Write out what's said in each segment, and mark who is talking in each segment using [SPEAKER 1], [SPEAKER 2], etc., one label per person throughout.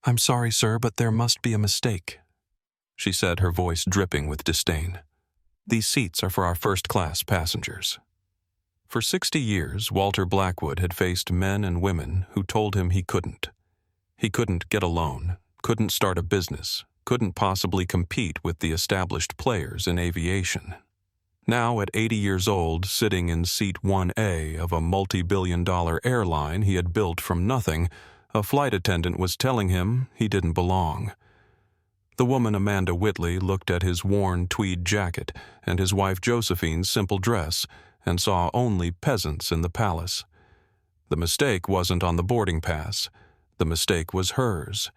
[SPEAKER 1] "I'm sorry, sir, but there must be a mistake," she said, her voice dripping with disdain. "These seats are for our first-class passengers." For 60 years, Walter Blackwood had faced men and women who told him he couldn't. He couldn't get a loan, couldn't start a business, couldn't possibly compete with the established players in aviation. Now, at 80 years old, sitting in seat 1A of a multi-billion-dollar airline he had built from nothing, a flight attendant was telling him he didn't belong. The woman Amanda Whitley looked at his worn tweed jacket and his wife Josephine's simple dress and saw only peasants in the palace. The mistake wasn't on the boarding pass. The mistake was hers,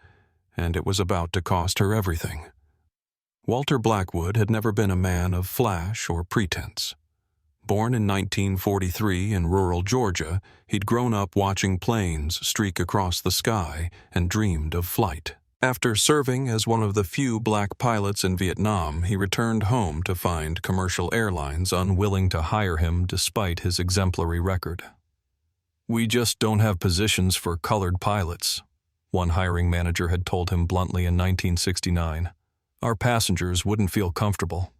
[SPEAKER 1] and it was about to cost her everything. Walter Blackwood had never been a man of flash or pretense. Born in 1943 in rural Georgia, he'd grown up watching planes streak across the sky and dreamed of flight. After serving as one of the few black pilots in Vietnam, he returned home to find commercial airlines unwilling to hire him despite his exemplary record. "We just don't have positions for colored pilots," one hiring manager had told him bluntly in 1969. "Our passengers wouldn't feel comfortable."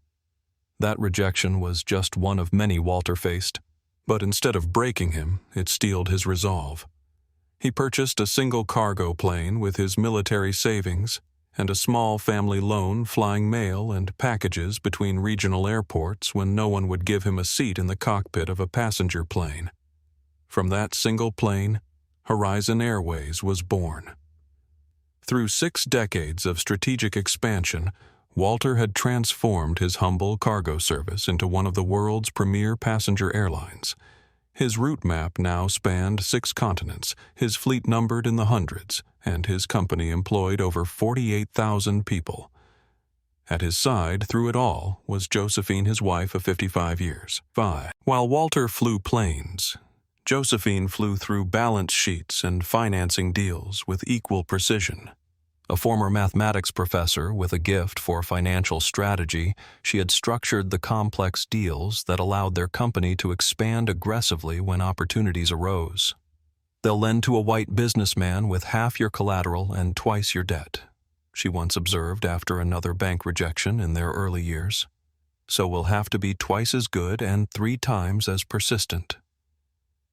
[SPEAKER 1] That rejection was just one of many Walter faced, but instead of breaking him, it steeled his resolve. He purchased a single cargo plane with his military savings and a small family loan, flying mail and packages between regional airports when no one would give him a seat in the cockpit of a passenger plane. From that single plane, Horizon Airways was born. Through 6 decades of strategic expansion, Walter had transformed his humble cargo service into one of the world's premier passenger airlines. His route map now spanned 6 continents, his fleet numbered in the hundreds, and his company employed over 48,000 people. At his side, through it all, was Josephine, his wife of 55 years. While Walter flew planes, Josephine flew through balance sheets and financing deals with equal precision. A former mathematics professor with a gift for financial strategy, she had structured the complex deals that allowed their company to expand aggressively when opportunities arose. "They'll lend to a white businessman with half your collateral and twice your debt," she once observed after another bank rejection in their early years. "So we'll have to be twice as good and 3 times as persistent."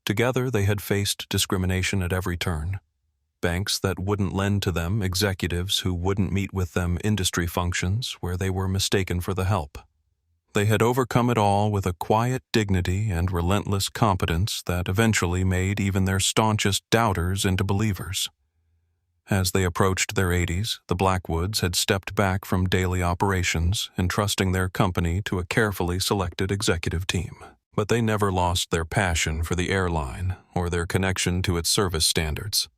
[SPEAKER 1] Together they had faced discrimination at every turn. Banks that wouldn't lend to them, executives who wouldn't meet with them, industry functions where they were mistaken for the help. They had overcome it all with a quiet dignity and relentless competence that eventually made even their staunchest doubters into believers. As they approached their 80s, the Blackwoods had stepped back from daily operations, entrusting their company to a carefully selected executive team. But they never lost their passion for the airline or their connection to its service standards.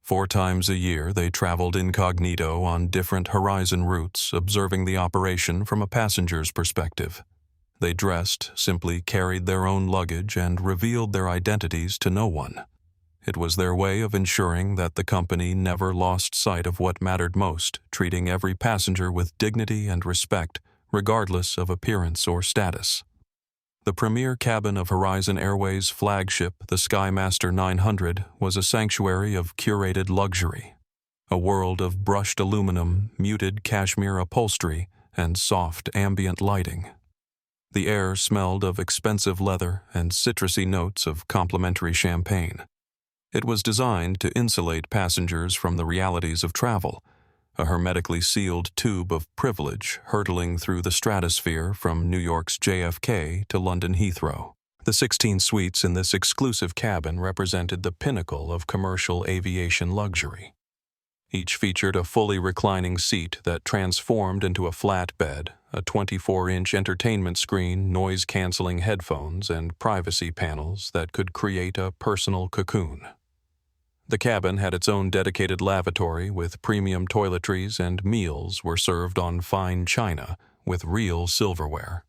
[SPEAKER 1] 4 times a year, they traveled incognito on different Horizon routes, observing the operation from a passenger's perspective. They dressed, simply carried their own luggage, and revealed their identities to no one. It was their way of ensuring that the company never lost sight of what mattered most, treating every passenger with dignity and respect, regardless of appearance or status. The premier cabin of Horizon Airways' flagship, the Skymaster 900, was a sanctuary of curated luxury, a world of brushed aluminum, muted cashmere upholstery, and soft ambient lighting. The air smelled of expensive leather and citrusy notes of complimentary champagne. It was designed to insulate passengers from the realities of travel, a hermetically sealed tube of privilege hurtling through the stratosphere from New York's JFK to London Heathrow. The 16 suites in this exclusive cabin represented the pinnacle of commercial aviation luxury. Each featured a fully reclining seat that transformed into a flat bed, a 24-inch entertainment screen, noise-canceling headphones, and privacy panels that could create a personal cocoon. The cabin had its own dedicated lavatory with premium toiletries, and meals were served on fine china with real silverware.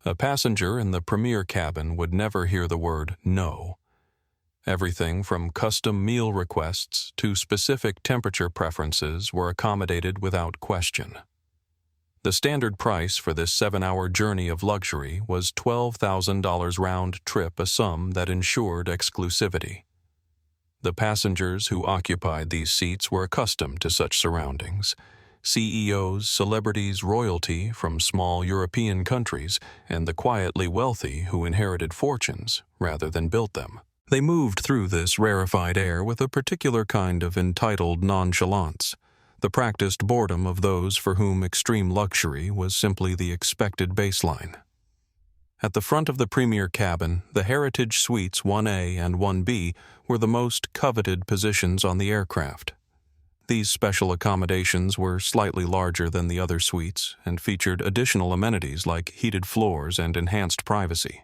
[SPEAKER 1] A passenger in the premier cabin would never hear the word no. Everything from custom meal requests to specific temperature preferences were accommodated without question. The standard price for this 7-hour journey of luxury was $12,000 round trip, a sum that ensured exclusivity. The passengers who occupied these seats were accustomed to such surroundings. CEOs, celebrities, royalty from small European countries, and the quietly wealthy who inherited fortunes rather than built them. They moved through this rarefied air with a particular kind of entitled nonchalance, the practiced boredom of those for whom extreme luxury was simply the expected baseline. At the front of the premier cabin, the Heritage Suites 1A and 1B were the most coveted positions on the aircraft. These special accommodations were slightly larger than the other suites and featured additional amenities like heated floors and enhanced privacy.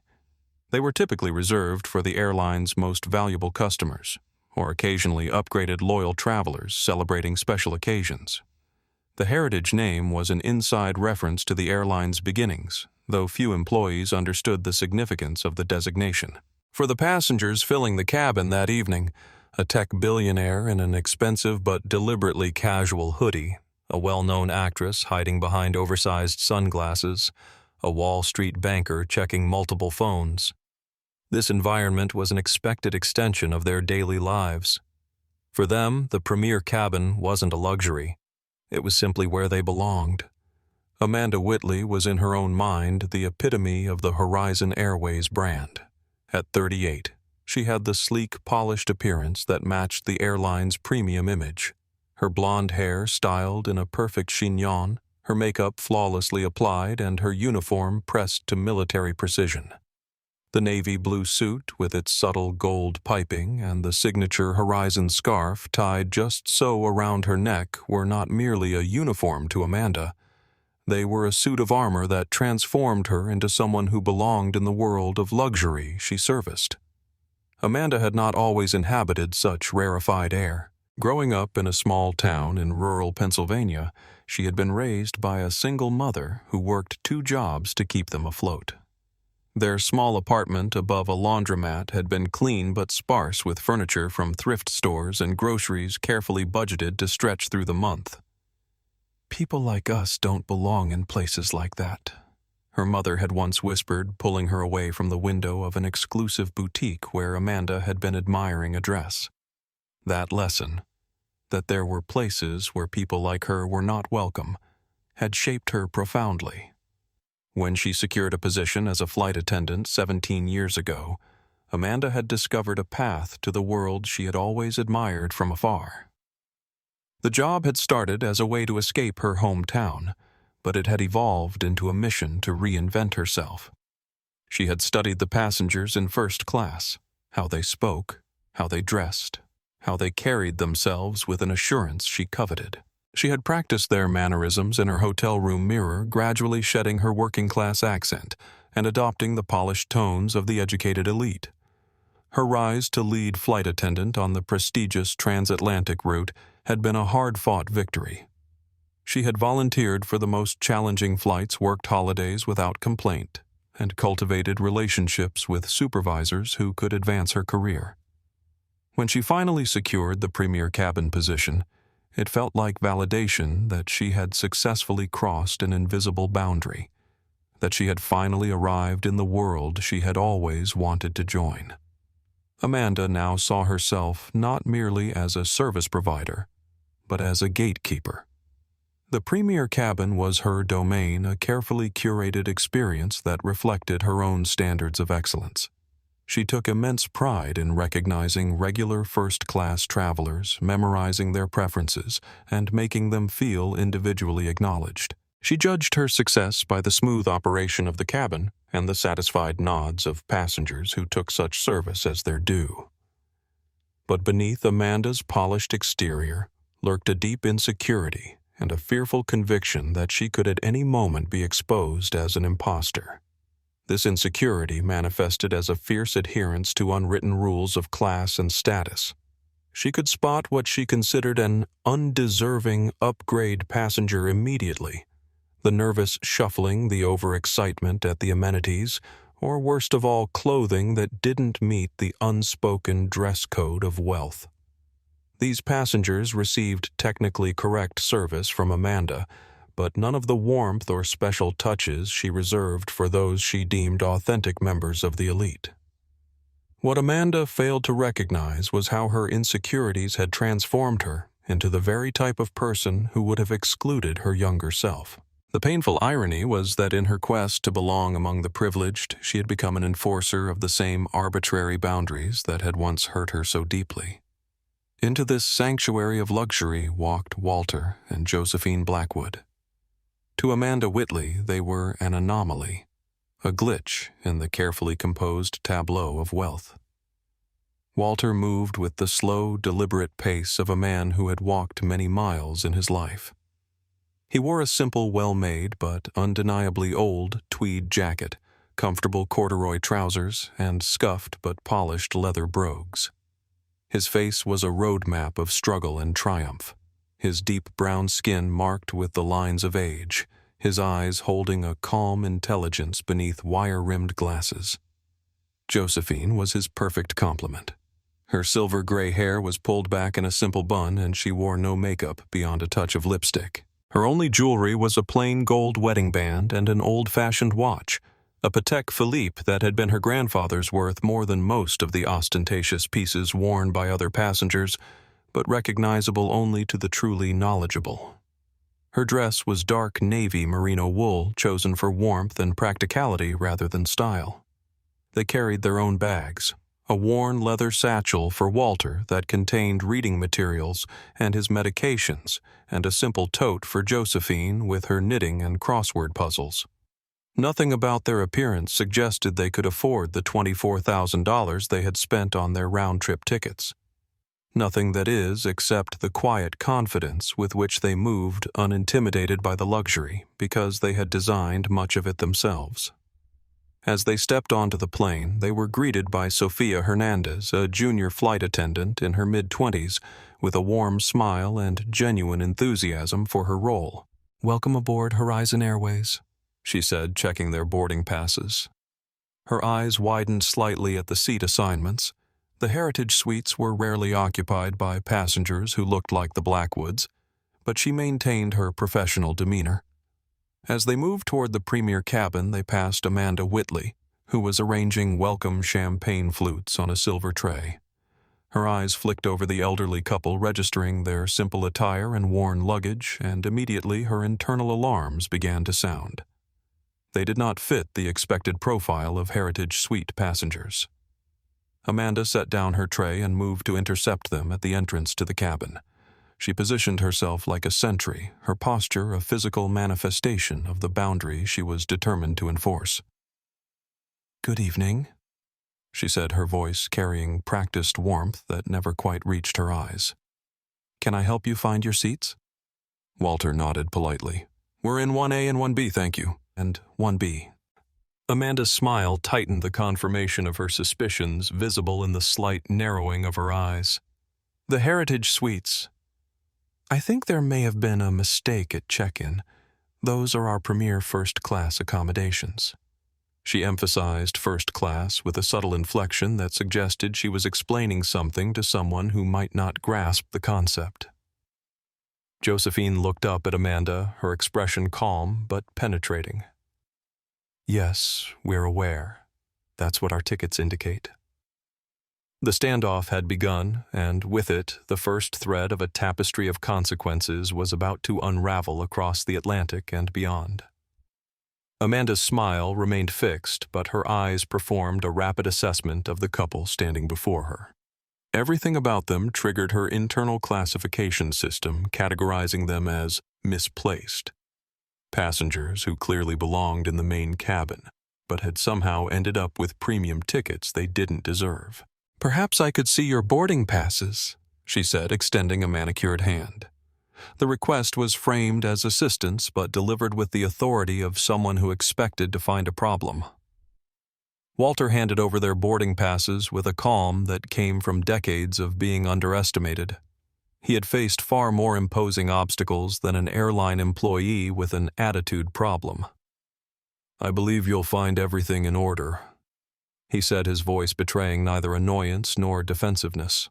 [SPEAKER 1] They were typically reserved for the airline's most valuable customers, or occasionally upgraded loyal travelers celebrating special occasions. The Heritage name was an inside reference to the airline's beginnings, though few employees understood the significance of the designation. For the passengers filling the cabin that evening, a tech billionaire in an expensive but deliberately casual hoodie, a well-known actress hiding behind oversized sunglasses, a Wall Street banker checking multiple phones. This environment was an expected extension of their daily lives. For them, the premier cabin wasn't a luxury. It was simply where they belonged. Amanda Whitley was in her own mind the epitome of the Horizon Airways brand. At 38, she had the sleek, polished appearance that matched the airline's premium image. Her blonde hair styled in a perfect chignon, her makeup flawlessly applied, and her uniform pressed to military precision. The navy blue suit with its subtle gold piping and the signature Horizon scarf tied just so around her neck were not merely a uniform to Amanda. They were a suit of armor that transformed her into someone who belonged in the world of luxury she serviced. Amanda had not always inhabited such rarefied air. Growing up in a small town in rural Pennsylvania, she had been raised by a single mother who worked 2 jobs to keep them afloat. Their small apartment above a laundromat had been clean but sparse with furniture from thrift stores and groceries carefully budgeted to stretch through the month. "People like us don't belong in places like that," her mother had once whispered, pulling her away from the window of an exclusive boutique where Amanda had been admiring a dress. That lesson, that there were places where people like her were not welcome, had shaped her profoundly. When she secured a position as a flight attendant 17 years ago, Amanda had discovered a path to the world she had always admired from afar. The job had started as a way to escape her hometown, but it had evolved into a mission to reinvent herself. She had studied the passengers in first class, how they spoke, how they dressed, how they carried themselves with an assurance she coveted. She had practiced their mannerisms in her hotel room mirror, gradually shedding her working-class accent and adopting the polished tones of the educated elite. Her rise to lead flight attendant on the prestigious transatlantic route had been a hard-fought victory. She had volunteered for the most challenging flights, worked holidays without complaint, and cultivated relationships with supervisors who could advance her career. When she finally secured the premier cabin position, it felt like validation that she had successfully crossed an invisible boundary, that she had finally arrived in the world she had always wanted to join. Amanda now saw herself not merely as a service provider, but as a gatekeeper. The premier cabin was her domain, a carefully curated experience that reflected her own standards of excellence. She took immense pride in recognizing regular first-class travelers, memorizing their preferences, and making them feel individually acknowledged. She judged her success by the smooth operation of the cabin and the satisfied nods of passengers who took such service as their due. But beneath Amanda's polished exterior lurked a deep insecurity and a fearful conviction that she could at any moment be exposed as an imposter. This insecurity manifested as a fierce adherence to unwritten rules of class and status. She could spot what she considered an undeserving upgrade passenger immediately, the nervous shuffling, the overexcitement at the amenities, or worst of all, clothing that didn't meet the unspoken dress code of wealth. These passengers received technically correct service from Amanda, but none of the warmth or special touches she reserved for those she deemed authentic members of the elite. What Amanda failed to recognize was how her insecurities had transformed her into the very type of person who would have excluded her younger self. The painful irony was that in her quest to belong among the privileged, she had become an enforcer of the same arbitrary boundaries that had once hurt her so deeply. Into this sanctuary of luxury walked Walter and Josephine Blackwood. To Amanda Whitley, they were an anomaly, a glitch in the carefully composed tableau of wealth. Walter moved with the slow, deliberate pace of a man who had walked many miles in his life. He wore a simple, well-made but undeniably old tweed jacket, comfortable corduroy trousers, and scuffed but polished leather brogues. His face was a roadmap of struggle and triumph, his deep brown skin marked with the lines of age, his eyes holding a calm intelligence beneath wire-rimmed glasses. Josephine was his perfect complement. Her silver-gray hair was pulled back in a simple bun, and she wore no makeup beyond a touch of lipstick. Her only jewelry was a plain gold wedding band and an old-fashioned watch, a Patek Philippe that had been her grandfather's worth more than most of the ostentatious pieces worn by other passengers, but recognizable only to the truly knowledgeable. Her dress was dark navy merino wool chosen for warmth and practicality rather than style. They carried their own bags, a worn leather satchel for Walter that contained reading materials and his medications, and a simple tote for Josephine with her knitting and crossword puzzles. Nothing about their appearance suggested they could afford the $24,000 they had spent on their round-trip tickets. Nothing, that is, except the quiet confidence with which they moved, unintimidated by the luxury, because they had designed much of it themselves. As they stepped onto the plane, they were greeted by Sophia Hernandez, a junior flight attendant in her mid-20s, with a warm smile and genuine enthusiasm for her role. "Welcome aboard Horizon Airways," she said, checking their boarding passes. Her eyes widened slightly at the seat assignments. The Heritage Suites were rarely occupied by passengers who looked like the Blackwoods, but she maintained her professional demeanor. As they moved toward the premier cabin, they passed Amanda Whitley, who was arranging welcome champagne flutes on a silver tray. Her eyes flicked over the elderly couple, registering their simple attire and worn luggage, and immediately her internal alarms began to sound. They did not fit the expected profile of Heritage Suite passengers. Amanda set down her tray and moved to intercept them at the entrance to the cabin. She positioned herself like a sentry, her posture a physical manifestation of the boundary she was determined to enforce. "Good evening," she said, her voice carrying practiced warmth that never quite reached her eyes. "Can I help you find your seats?" Walter nodded politely. "We're in 1A and 1B, thank you, and 1B. Amanda's smile tightened, the confirmation of her suspicions visible in the slight narrowing of her eyes. "The Heritage Suites. I think there may have been a mistake at check-in. Those are our premier first-class accommodations." She emphasized first class with a subtle inflection that suggested she was explaining something to someone who might not grasp the concept. Josephine looked up at Amanda, her expression calm but penetrating. "Yes, we're aware. That's what our tickets indicate." The standoff had begun, and with it, the first thread of a tapestry of consequences was about to unravel across the Atlantic and beyond. Amanda's smile remained fixed, but her eyes performed a rapid assessment of the couple standing before her. Everything about them triggered her internal classification system, categorizing them as misplaced. Passengers who clearly belonged in the main cabin, but had somehow ended up with premium tickets they didn't deserve. "Perhaps I could see your boarding passes," she said, extending a manicured hand. The request was framed as assistance, but delivered with the authority of someone who expected to find a problem. Walter handed over their boarding passes with a calm that came from decades of being underestimated. He had faced far more imposing obstacles than an airline employee with an attitude problem. "I believe you'll find everything in order," he said, his voice betraying neither annoyance nor defensiveness.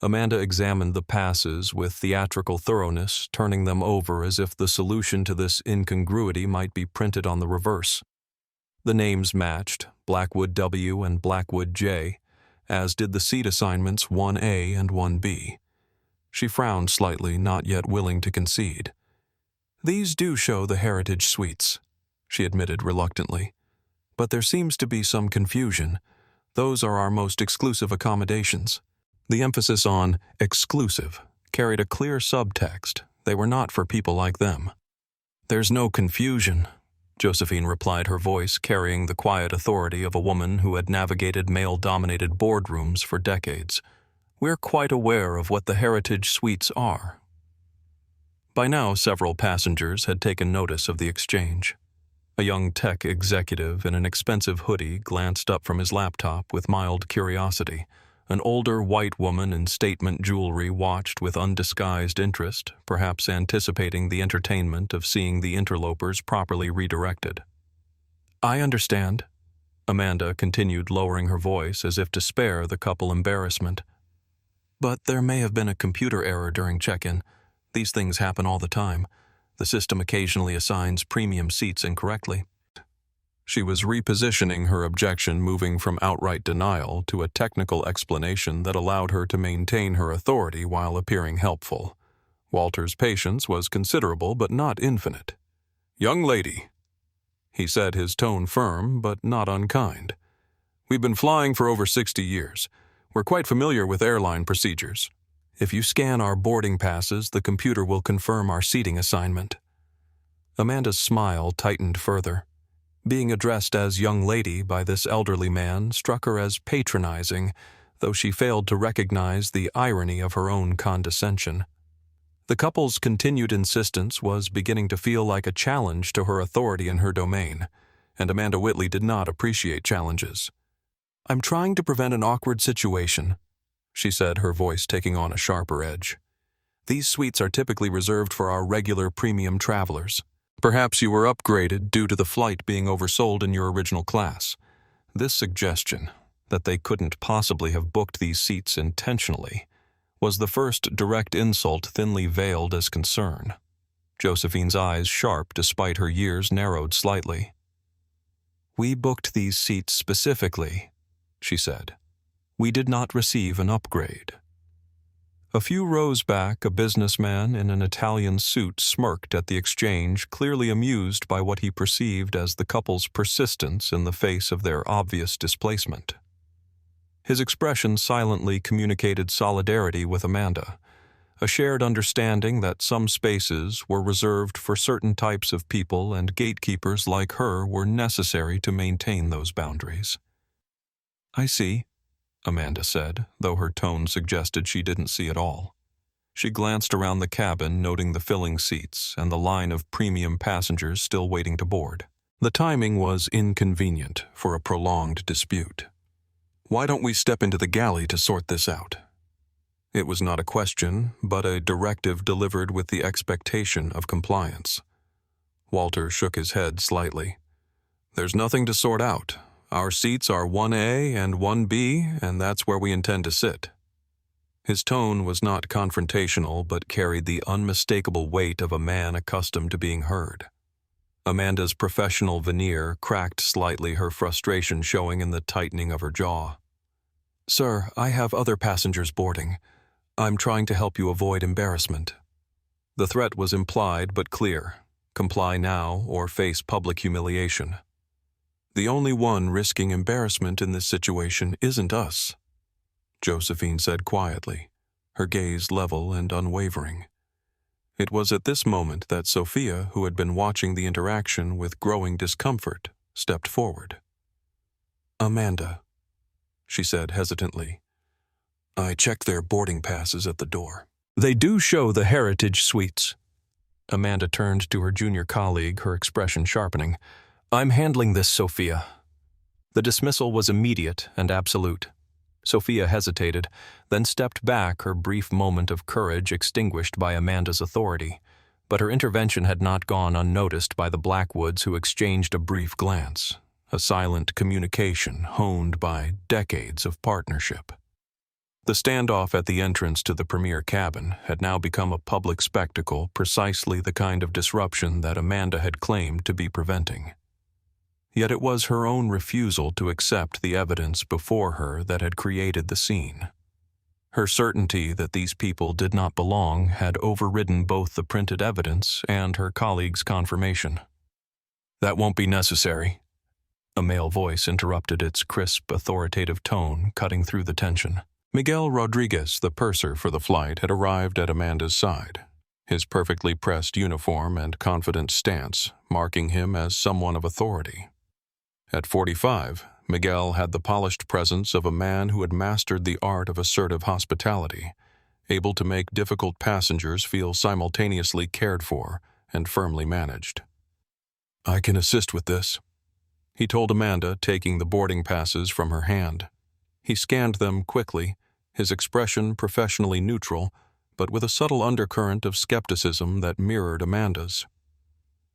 [SPEAKER 1] Amanda examined the passes with theatrical thoroughness, turning them over as if the solution to this incongruity might be printed on the reverse. The names matched, Blackwood W and Blackwood J, as did the seat assignments 1A and 1B. She frowned slightly, not yet willing to concede. "These do show the heritage suites," she admitted reluctantly. "But there seems to be some confusion. Those are our most exclusive accommodations." The emphasis on exclusive carried a clear subtext. They were not for people like them. "There's no confusion," Josephine replied, her voice carrying the quiet authority of a woman who had navigated male-dominated boardrooms for decades. "We're quite aware of what the heritage suites are." By now, several passengers had taken notice of the exchange. A young tech executive in an expensive hoodie glanced up from his laptop with mild curiosity. An older white woman in statement jewelry watched with undisguised interest, perhaps anticipating the entertainment of seeing the interlopers properly redirected. "I understand," Amanda continued, lowering her voice as if to spare the couple embarrassment. "But there may have been a computer error during check-in. These things happen all the time. The system occasionally assigns premium seats incorrectly." She was repositioning her objection, moving from outright denial to a technical explanation that allowed her to maintain her authority while appearing helpful. Walter's patience was considerable but not infinite. "Young lady," he said, his tone firm but not unkind. "We've been flying for over 60 years. We're quite familiar with airline procedures. If you scan our boarding passes, the computer will confirm our seating assignment." Amanda's smile tightened further. Being addressed as young lady by this elderly man struck her as patronizing, though she failed to recognize the irony of her own condescension. The couple's continued insistence was beginning to feel like a challenge to her authority in her domain, and Amanda Whitley did not appreciate challenges. "I'm trying to prevent an awkward situation," she said, her voice taking on a sharper edge. "These suites are typically reserved for our regular premium travelers. Perhaps you were upgraded due to the flight being oversold in your original class. This suggestion, that they couldn't possibly have booked these seats intentionally, was the first direct insult thinly veiled as concern. Josephine's eyes, sharp despite her years, narrowed slightly. "We booked these seats specifically," she said. "We did not receive an upgrade." A few rows back, a businessman in an Italian suit smirked at the exchange, clearly amused by what he perceived as the couple's persistence in the face of their obvious displacement. His expression silently communicated solidarity with Amanda, a shared understanding that some spaces were reserved for certain types of people and gatekeepers like her were necessary to maintain those boundaries. "I see," Amanda said, though her tone suggested she didn't see at all. She glanced around the cabin, noting the filling seats and the line of premium passengers still waiting to board. The timing was inconvenient for a prolonged dispute. "Why don't we step into the galley to sort this out?" It was not a question, but a directive delivered with the expectation of compliance. Walter shook his head slightly. "There's nothing to sort out. Our seats are 1A and 1B, and that's where we intend to sit." His tone was not confrontational, but carried the unmistakable weight of a man accustomed to being heard. Amanda's professional veneer cracked slightly, her frustration showing in the tightening of her jaw. "Sir, I have other passengers boarding. I'm trying to help you avoid embarrassment." The threat was implied but clear. Comply now or face public humiliation. "The only one risking embarrassment in this situation isn't us," Josephine said quietly, her gaze level and unwavering. It was at this moment that Sophia, who had been watching the interaction with growing discomfort, stepped forward. "Amanda," she said hesitantly. "I checked their boarding passes at the door. They do show the heritage suites." Amanda turned to her junior colleague, her expression sharpening. "I'm handling this, Sophia." The dismissal was immediate and absolute. Sophia hesitated, then stepped back, her brief moment of courage extinguished by Amanda's authority. But her intervention had not gone unnoticed by the Blackwoods, who exchanged a brief glance, a silent communication honed by decades of partnership. The standoff at the entrance to the premier cabin had now become a public spectacle, precisely the kind of disruption that Amanda had claimed to be preventing. Yet it was her own refusal to accept the evidence before her that had created the scene. Her certainty that these people did not belong had overridden both the printed evidence and her colleague's confirmation. "That won't be necessary," a male voice interrupted, its crisp, authoritative tone cutting through the tension. Miguel Rodriguez, the purser for the flight, had arrived at Amanda's side, his perfectly pressed uniform and confident stance marking him as someone of authority. At 45, Miguel had the polished presence of a man who had mastered the art of assertive hospitality, able to make difficult passengers feel simultaneously cared for and firmly managed. "I can assist with this," he told Amanda, taking the boarding passes from her hand. He scanned them quickly, his expression professionally neutral, but with a subtle undercurrent of skepticism that mirrored Amanda's.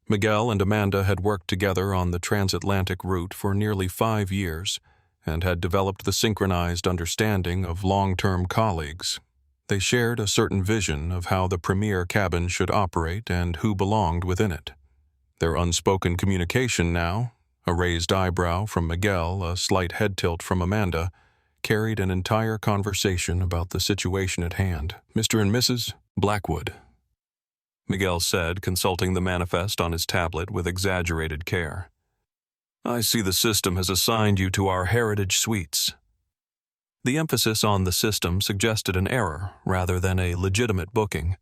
[SPEAKER 1] Miguel and Amanda had worked together on the transatlantic route for nearly 5 years and had developed the synchronized understanding of long-term colleagues. They shared a certain vision of how the premier cabin should operate and who belonged within it. Their unspoken communication now, a raised eyebrow from Miguel, a slight head tilt from Amanda, carried an entire conversation about the situation at hand. "Mr. and Mrs. Blackwood," Miguel said, consulting the manifest on his tablet with exaggerated care. "I see the system has assigned you to our Heritage Suites." The emphasis on the system suggested an error rather than a legitimate booking.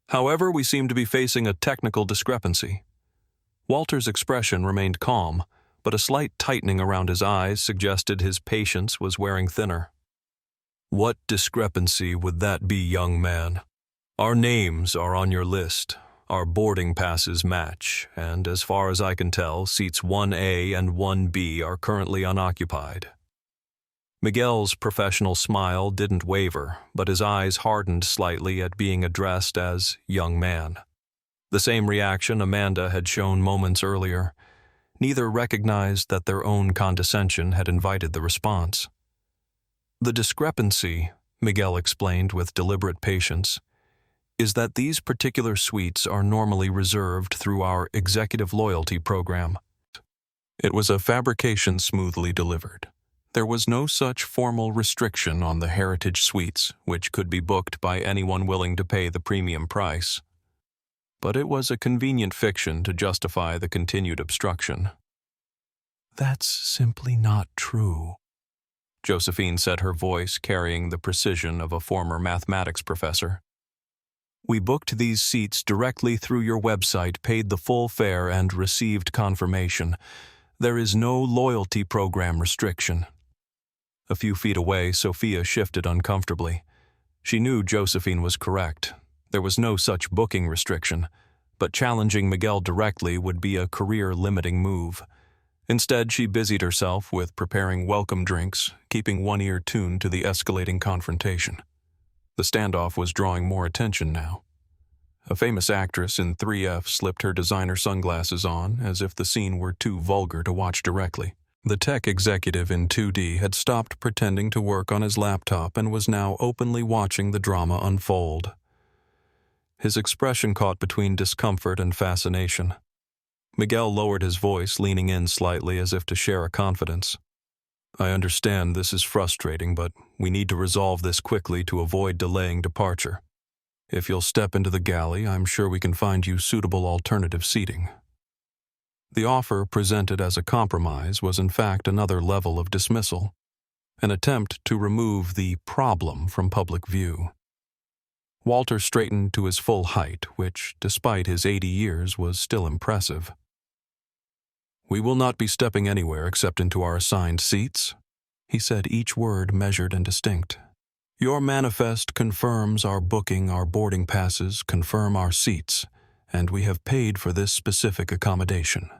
[SPEAKER 1] "However, we seem to be facing a technical discrepancy." Walter's expression remained calm, but a slight tightening around his eyes suggested his patience was wearing thinner. "What discrepancy would that be, young man? Our names are on your list, our boarding passes match, and as far as I can tell, seats 1A and 1B are currently unoccupied." Miguel's professional smile didn't waver, but his eyes hardened slightly at being addressed as young man. The same reaction Amanda had shown moments earlier. Neither recognized that their own condescension had invited the response. "The discrepancy," Miguel explained with deliberate patience, "is that these particular suites are normally reserved through our executive loyalty program." It was a fabrication smoothly delivered. There was no such formal restriction on the Heritage Suites, which could be booked by anyone willing to pay the premium price. But it was a convenient fiction to justify the continued obstruction. "That's simply not true," Josephine said, her voice carrying the precision of a former mathematics professor. "We booked these seats directly through your website, paid the full fare, and received confirmation. There is no loyalty program restriction." A few feet away, Sophia shifted uncomfortably. She knew Josephine was correct. There was no such booking restriction, but challenging Miguel directly would be a career-limiting move. Instead, she busied herself with preparing welcome drinks, keeping one ear tuned to the escalating confrontation. The standoff was drawing more attention now. A famous actress in 3F slipped her designer sunglasses on, as if the scene were too vulgar to watch directly. The tech executive in 2D had stopped pretending to work on his laptop and was now openly watching the drama unfold. His expression caught between discomfort and fascination. Miguel lowered his voice, leaning in slightly as if to share a confidence. "I understand this is frustrating, but we need to resolve this quickly to avoid delaying departure. If you'll step into the galley, I'm sure we can find you suitable alternative seating." The offer presented as a compromise was in fact another level of dismissal, an attempt to remove the problem from public view. Walter straightened to his full height, which, despite his 80 years, was still impressive. "We will not be stepping anywhere except into our assigned seats," he said, each word measured and distinct. "Your manifest confirms our booking, our boarding passes confirm our seats, and we have paid for this specific accommodation."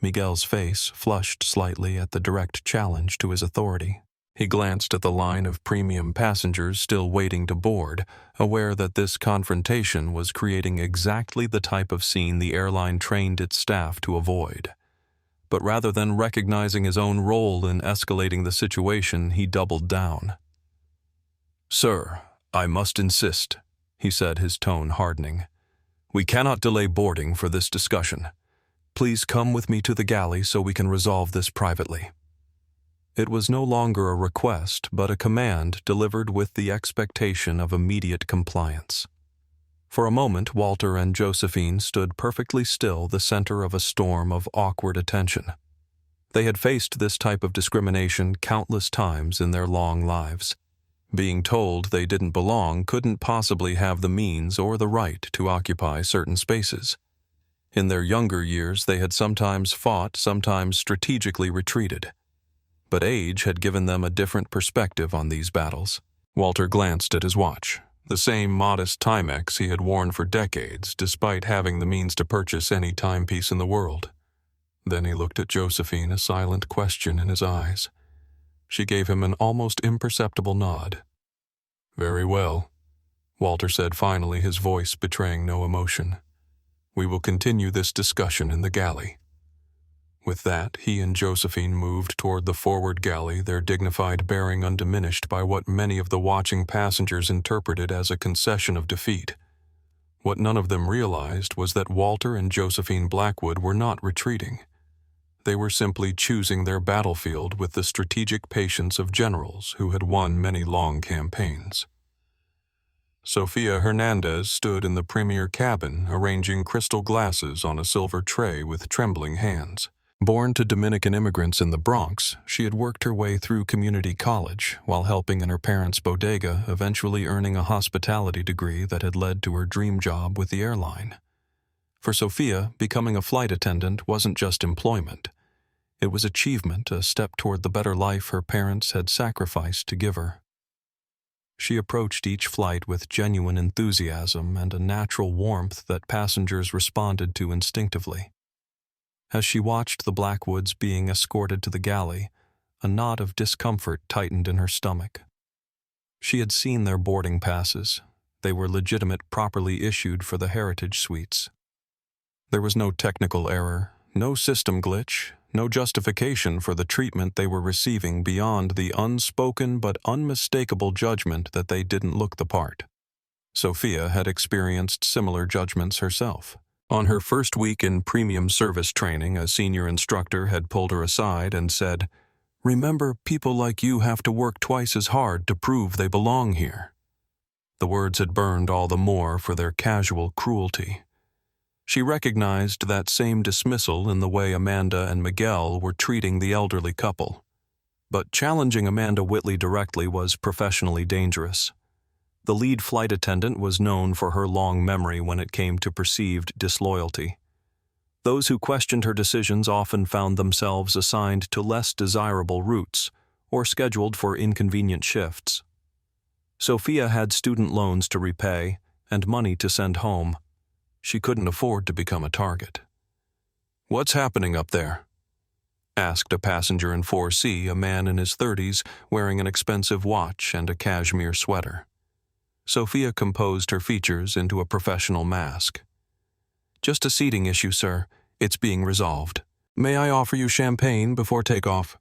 [SPEAKER 1] Miguel's face flushed slightly at the direct challenge to his authority. He glanced at the line of premium passengers still waiting to board, aware that this confrontation was creating exactly the type of scene the airline trained its staff to avoid. But rather than recognizing his own role in escalating the situation, he doubled down. "Sir, I must insist," he said, his tone hardening. "We cannot delay boarding for this discussion. Please come with me to the galley so we can resolve this privately." It was no longer a request, but a command delivered with the expectation of immediate compliance. For a moment, Walter and Josephine stood perfectly still, the center of a storm of awkward attention. They had faced this type of discrimination countless times in their long lives. Being told they didn't belong couldn't possibly have the means or the right to occupy certain spaces. In their younger years, they had sometimes fought, sometimes strategically retreated. But age had given them a different perspective on these battles. Walter glanced at his watch, the same modest Timex he had worn for decades, despite having the means to purchase any timepiece in the world. Then he looked at Josephine, a silent question in his eyes. She gave him an almost imperceptible nod. "Very well," Walter said finally, his voice betraying no emotion. "We will continue this discussion in the galley." With that, he and Josephine moved toward the forward galley, their dignified bearing undiminished by what many of the watching passengers interpreted as a concession of defeat. What none of them realized was that Walter and Josephine Blackwood were not retreating. They were simply choosing their battlefield with the strategic patience of generals who had won many long campaigns. Sofia Hernandez stood in the premier cabin, arranging crystal glasses on a silver tray with trembling hands. Born to Dominican immigrants in the Bronx, she had worked her way through community college while helping in her parents' bodega, eventually earning a hospitality degree that had led to her dream job with the airline. For Sofia, becoming a flight attendant wasn't just employment. It was achievement, a step toward the better life her parents had sacrificed to give her. She approached each flight with genuine enthusiasm and a natural warmth that passengers responded to instinctively. As she watched the Blackwoods being escorted to the galley, a knot of discomfort tightened in her stomach. She had seen their boarding passes. They were legitimate, properly issued for the heritage suites. There was no technical error, no system glitch, no justification for the treatment they were receiving beyond the unspoken but unmistakable judgment that they didn't look the part. Sofia had experienced similar judgments herself. On her first week in premium service training, a senior instructor had pulled her aside and said, "Remember, people like you have to work twice as hard to prove they belong here." The words had burned all the more for their casual cruelty. She recognized that same dismissal in the way Amanda and Miguel were treating the elderly couple. But challenging Amanda Whitley directly was professionally dangerous. The lead flight attendant was known for her long memory when it came to perceived disloyalty. Those who questioned her decisions often found themselves assigned to less desirable routes or scheduled for inconvenient shifts. Sofia had student loans to repay and money to send home. She couldn't afford to become a target. "What's happening up there?" asked a passenger in 4C, a man in his 30s wearing an expensive watch and a cashmere sweater. Sofia composed her features into a professional mask. "Just a seating issue, sir. It's being resolved. May I offer you champagne before takeoff?"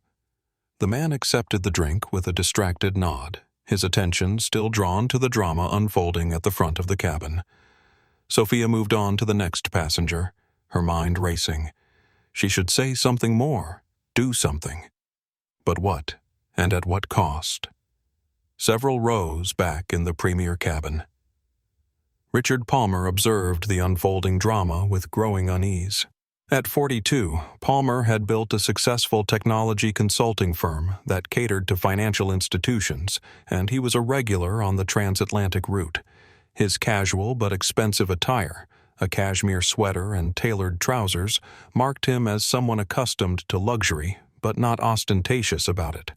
[SPEAKER 1] The man accepted the drink with a distracted nod, his attention still drawn to the drama unfolding at the front of the cabin. Sofia moved on to the next passenger, her mind racing. She should say something more, do something. But what, and at what cost? Several rows back in the premier cabin. Richard Palmer observed the unfolding drama with growing unease. At 42, Palmer had built a successful technology consulting firm that catered to financial institutions, and he was a regular on the transatlantic route. His casual but expensive attire, a cashmere sweater and tailored trousers, marked him as someone accustomed to luxury, but not ostentatious about it.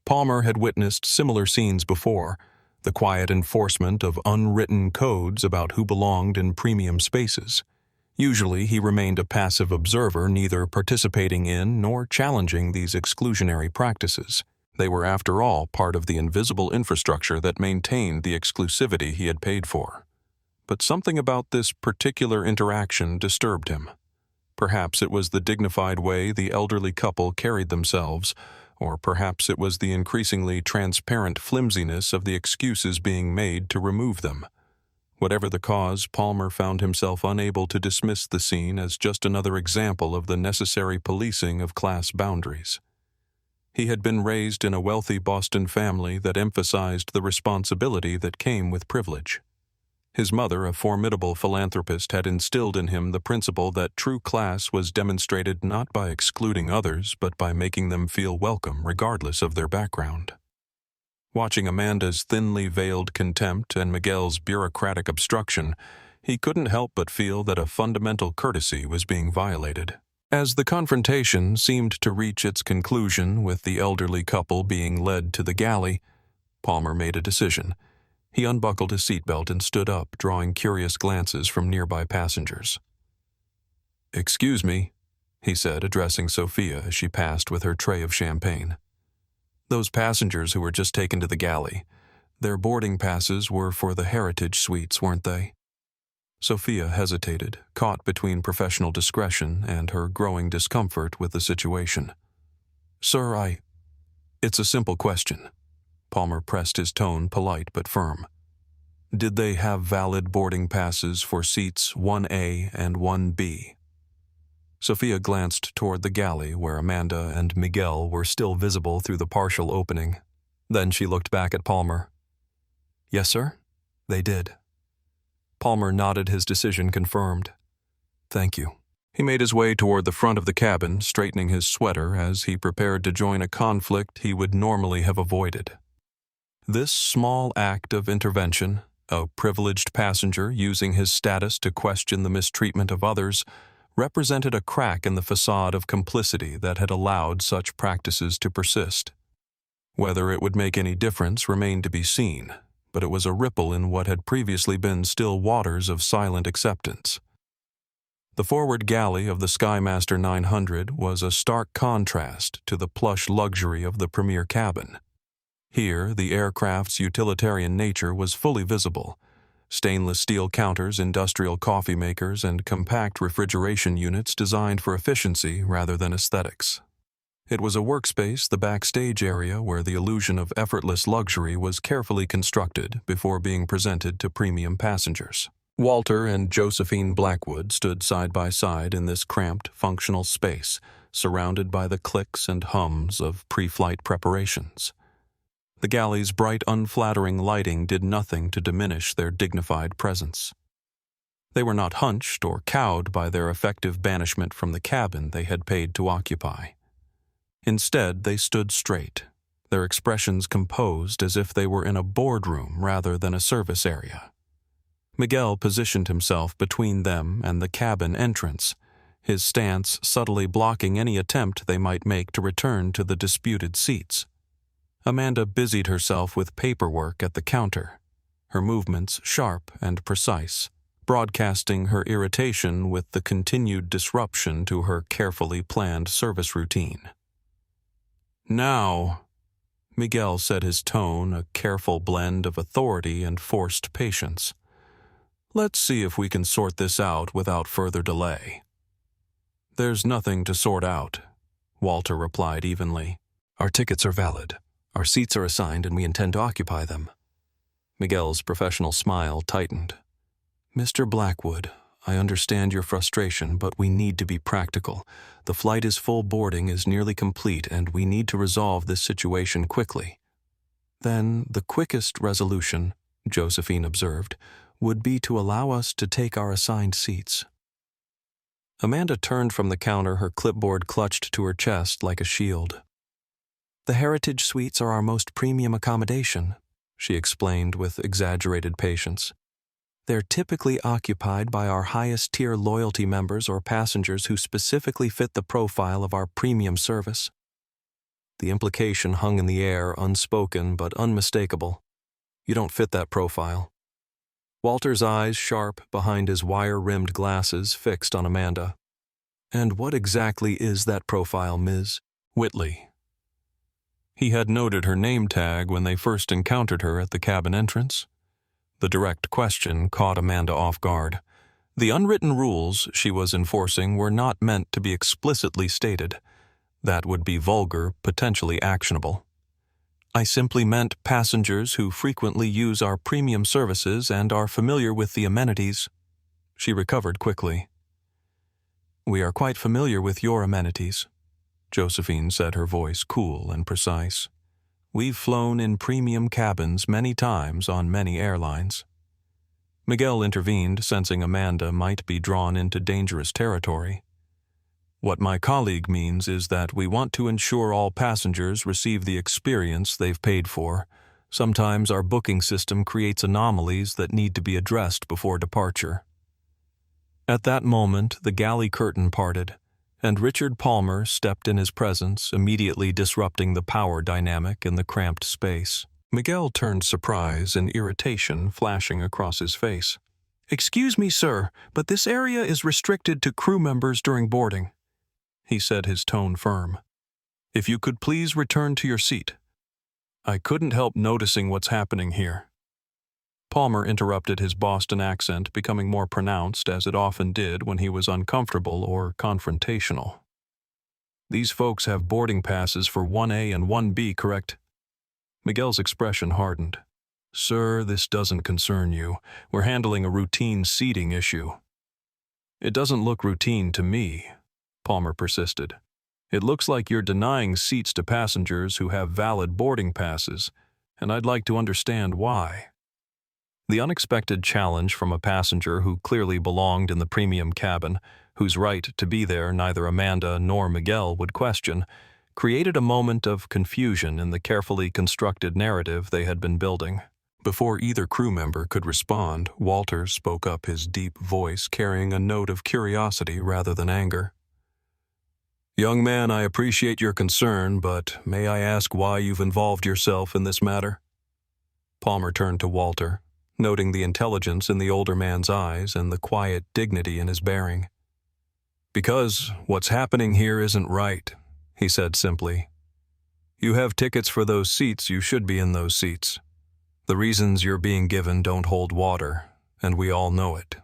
[SPEAKER 1] Palmer had witnessed similar scenes before, the quiet enforcement of unwritten codes about who belonged in premium spaces. Usually he remained a passive observer, neither participating in nor challenging these exclusionary practices. They were, after all, part of the invisible infrastructure that maintained the exclusivity he had paid for. But something about this particular interaction disturbed him. Perhaps it was the dignified way the elderly couple carried themselves, or perhaps it was the increasingly transparent flimsiness of the excuses being made to remove them. Whatever the cause, Palmer found himself unable to dismiss the scene as just another example of the necessary policing of class boundaries. He had been raised in a wealthy Boston family that emphasized the responsibility that came with privilege. His mother, a formidable philanthropist, had instilled in him the principle that true class was demonstrated not by excluding others, but by making them feel welcome regardless of their background. Watching Amanda's thinly veiled contempt and Miguel's bureaucratic obstruction, he couldn't help but feel that a fundamental courtesy was being violated. As the confrontation seemed to reach its conclusion with the elderly couple being led to the galley, Palmer made a decision. He unbuckled his seatbelt and stood up, drawing curious glances from nearby passengers. "Excuse me," he said, addressing Sophia as she passed with her tray of champagne. "Those passengers who were just taken to the galley, their boarding passes were for the Heritage Suites, weren't they?" Sophia hesitated, caught between professional discretion and her growing discomfort with the situation. "Sir, It's a simple question." Palmer pressed his tone polite but firm. "Did they have valid boarding passes for seats 1A and 1B? Sophia glanced toward the galley where Amanda and Miguel were still visible through the partial opening. Then she looked back at Palmer. "Yes, sir, they did." Palmer nodded, his decision confirmed. "Thank you." He made his way toward the front of the cabin, straightening his sweater as he prepared to join a conflict he would normally have avoided. This small act of intervention, a privileged passenger using his status to question the mistreatment of others, represented a crack in the facade of complicity that had allowed such practices to persist. Whether it would make any difference remained to be seen, but it was a ripple in what had previously been still waters of silent acceptance. The forward galley of the Skymaster 900 was a stark contrast to the plush luxury of the premier cabin. Here, the aircraft's utilitarian nature was fully visible. Stainless steel counters, industrial coffee makers, and compact refrigeration units designed for efficiency rather than aesthetics. It was a workspace, the backstage area, where the illusion of effortless luxury was carefully constructed before being presented to premium passengers. Walter and Josephine Blackwood stood side by side in this cramped, functional space, surrounded by the clicks and hums of pre-flight preparations. The galley's bright, unflattering lighting did nothing to diminish their dignified presence. They were not hunched or cowed by their effective banishment from the cabin they had paid to occupy. Instead, they stood straight, their expressions composed as if they were in a boardroom rather than a service area. Miguel positioned himself between them and the cabin entrance, his stance subtly blocking any attempt they might make to return to the disputed seats. Amanda busied herself with paperwork at the counter, her movements sharp and precise, broadcasting her irritation with the continued disruption to her carefully planned service routine. "Now," Miguel said, his tone a careful blend of authority and forced patience, "let's see if we can sort this out without further delay." "There's nothing to sort out," Walter replied evenly. "Our tickets are valid. Our seats are assigned and we intend to occupy them." Miguel's professional smile tightened. "Mr. Blackwood, I understand your frustration, but we need to be practical. The flight is full, boarding is nearly complete, and we need to resolve this situation quickly." "Then the quickest resolution," Josephine observed, "would be to allow us to take our assigned seats." Amanda turned from the counter, her clipboard clutched to her chest like a shield. "The Heritage Suites are our most premium accommodation," she explained with exaggerated patience. "They're typically occupied by our highest-tier loyalty members or passengers who specifically fit the profile of our premium service." The implication hung in the air, unspoken but unmistakable. "You don't fit that profile." Walter's eyes, sharp behind his wire-rimmed glasses, fixed on Amanda. "And what exactly is that profile, Ms. Whitley?" He had noted her name tag when they first encountered her at the cabin entrance. The direct question caught Amanda off guard. The unwritten rules she was enforcing were not meant to be explicitly stated. That would be vulgar, potentially actionable. I simply meant passengers who frequently use our premium services and are familiar with the amenities. She recovered quickly. We are quite familiar with your amenities, Josephine said, her voice cool and precise. We've flown in premium cabins many times on many airlines. Miguel intervened, sensing Amanda might be drawn into dangerous territory. What my colleague means is that we want to ensure all passengers receive the experience they've paid for. Sometimes our booking system creates anomalies that need to be addressed before departure. At that moment, the galley curtain parted, and Richard Palmer stepped in his presence, immediately disrupting the power dynamic in the cramped space. Miguel turned surprise and irritation flashing across his face. "Excuse me, sir, but this area is restricted to crew members during boarding," he said, his tone firm. "If you could please return to your seat." "I couldn't help noticing what's happening here." Palmer interrupted, his Boston accent becoming more pronounced, as it often did when he was uncomfortable or confrontational. "These folks have boarding passes for 1A and 1B, correct?" Miguel's expression hardened. "Sir, this doesn't concern you. We're handling a routine seating issue." "It doesn't look routine to me," Palmer persisted. "It looks like you're denying seats to passengers who have valid boarding passes, and I'd like to understand why." The unexpected challenge from a passenger who clearly belonged in the premium cabin, whose right to be there neither Amanda nor Miguel would question, created a moment of confusion in the carefully constructed narrative they had been building. Before either crew member could respond, Walter spoke up, his deep voice carrying a note of curiosity rather than anger. "Young man, I appreciate your concern, but may I ask why you've involved yourself in this matter?" Palmer turned to Walter, noting the intelligence in the older man's eyes and the quiet dignity in his bearing. "Because what's happening here isn't right," he said simply. "You have tickets for those seats, you should be in those seats. The reasons you're being given don't hold water, and we all know it."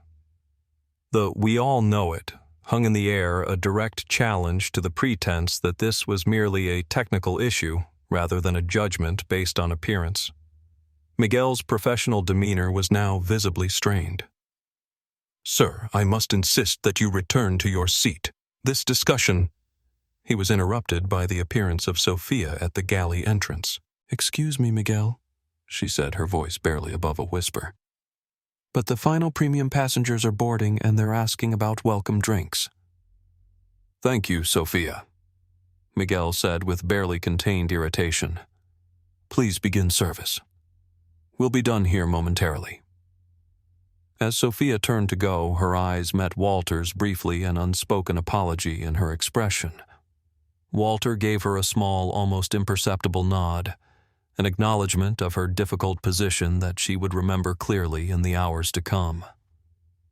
[SPEAKER 1] The "we all know it" hung in the air, a direct challenge to the pretense that this was merely a technical issue rather than a judgment based on appearance. Miguel's professional demeanor was now visibly strained. "Sir, I must insist that you return to your seat. This discussion—" He was interrupted by the appearance of Sophia at the galley entrance. "Excuse me, Miguel," she said, her voice barely above a whisper. "But the final premium passengers are boarding and they're asking about welcome drinks." "Thank you, Sophia," Miguel said with barely contained irritation. "Please begin service. We'll be done here momentarily." As Sophia turned to go, her eyes met Walter's, briefly, an unspoken apology in her expression. Walter gave her a small, almost imperceptible nod, an acknowledgement of her difficult position that she would remember clearly in the hours to come.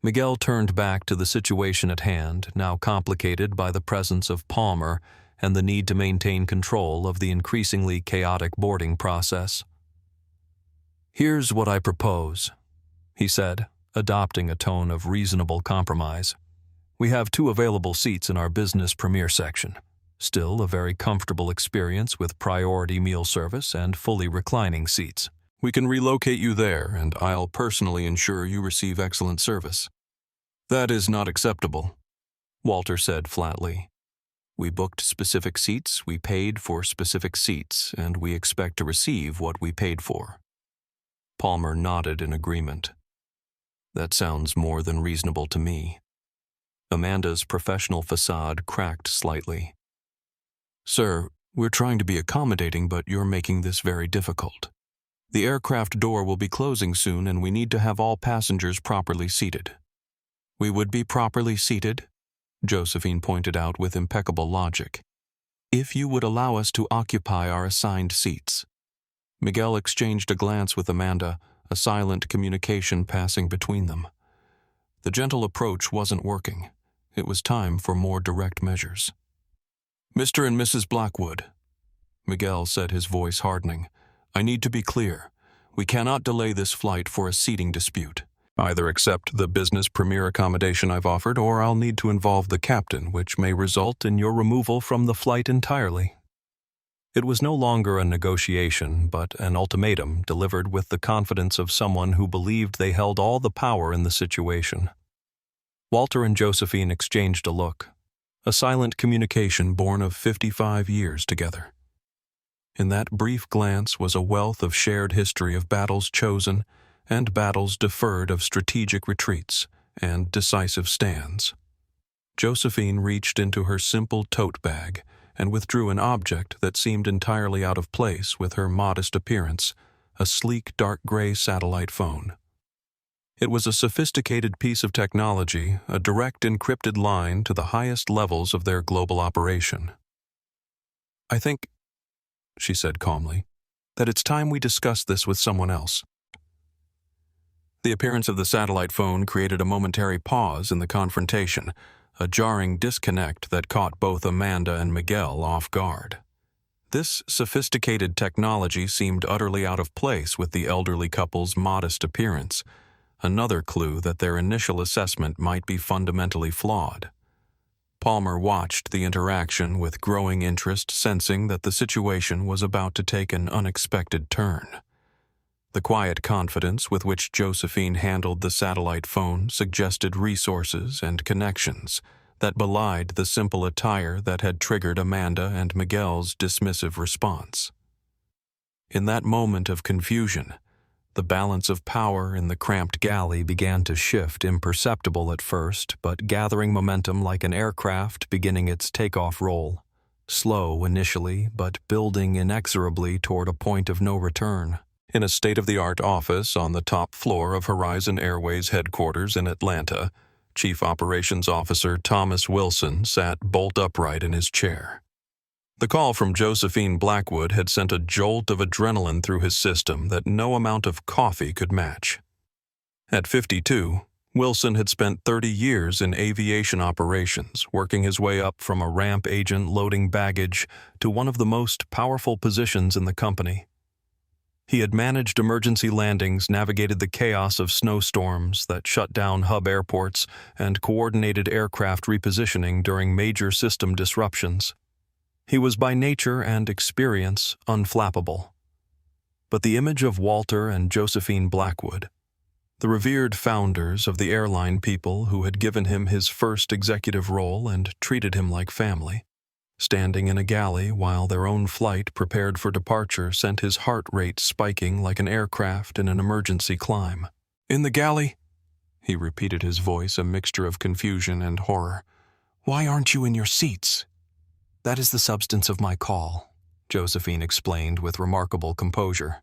[SPEAKER 1] Miguel turned back to the situation at hand, now complicated by the presence of Palmer and the need to maintain control of the increasingly chaotic boarding process. "Here's what I propose," he said, adopting a tone of reasonable compromise. "We have 2 available seats in our business premier section. Still a very comfortable experience with priority meal service and fully reclining seats. We can relocate you there, and I'll personally ensure you receive excellent service." "That is not acceptable," Walter said flatly. "We booked specific seats, we paid for specific seats, and we expect to receive what we paid for." Palmer nodded in agreement. "That sounds more than reasonable to me." Amanda's professional facade cracked slightly. "Sir, we're trying to be accommodating, but you're making this very difficult. The aircraft door will be closing soon, and we need to have all passengers properly seated." "We would be properly seated," Josephine pointed out with impeccable logic, "if you would allow us to occupy our assigned seats." Miguel exchanged a glance with Amanda, a silent communication passing between them. The gentle approach wasn't working. It was time for more direct measures. "Mr. and Mrs. Blackwood," Miguel said, his voice hardening, "I need to be clear. We cannot delay this flight for a seating dispute. Either accept the business premier accommodation I've offered, or I'll need to involve the captain, which may result in your removal from the flight entirely." It was no longer a negotiation, but an ultimatum delivered with the confidence of someone who believed they held all the power in the situation. Walter and Josephine exchanged a look, a silent communication born of 55 years together. In that brief glance was a wealth of shared history of battles chosen and battles deferred, of strategic retreats and decisive stands. Josephine reached into her simple tote bag and withdrew an object that seemed entirely out of place with her modest appearance, a sleek dark gray satellite phone. It was a sophisticated piece of technology, a direct encrypted line to the highest levels of their global operation. "I think," she said calmly, "that it's time we discuss this with someone else." The appearance of the satellite phone created a momentary pause in the confrontation, a jarring disconnect that caught both Amanda and Miguel off guard. This sophisticated technology seemed utterly out of place with the elderly couple's modest appearance, another clue that their initial assessment might be fundamentally flawed. Palmer watched the interaction with growing interest, sensing that the situation was about to take an unexpected turn. The quiet confidence with which Josephine handled the satellite phone suggested resources and connections that belied the simple attire that had triggered Amanda and Miguel's dismissive response. In that moment of confusion, the balance of power in the cramped galley began to shift, imperceptible at first, but gathering momentum like an aircraft beginning its takeoff roll. Slow initially, but building inexorably toward a point of no return. In a state-of-the-art office on the top floor of Horizon Airways headquarters in Atlanta, Chief Operations Officer Thomas Wilson sat bolt upright in his chair. The call from Josephine Blackwood had sent a jolt of adrenaline through his system that no amount of coffee could match. At 52, Wilson had spent 30 years in aviation operations, working his way up from a ramp agent loading baggage to one of the most powerful positions in the company. He had managed emergency landings, navigated the chaos of snowstorms that shut down hub airports, and coordinated aircraft repositioning during major system disruptions. He was by nature and experience unflappable. But the image of Walter and Josephine Blackwood, the revered founders of the airline people who had given him his first executive role and treated him like family, standing in a galley while their own flight prepared for departure, sent his heart rate spiking like an aircraft in an emergency climb. "In the galley?" he repeated, his voice a mixture of confusion and horror. "Why aren't you in your seats?" "That is the substance of my call," Josephine explained with remarkable composure.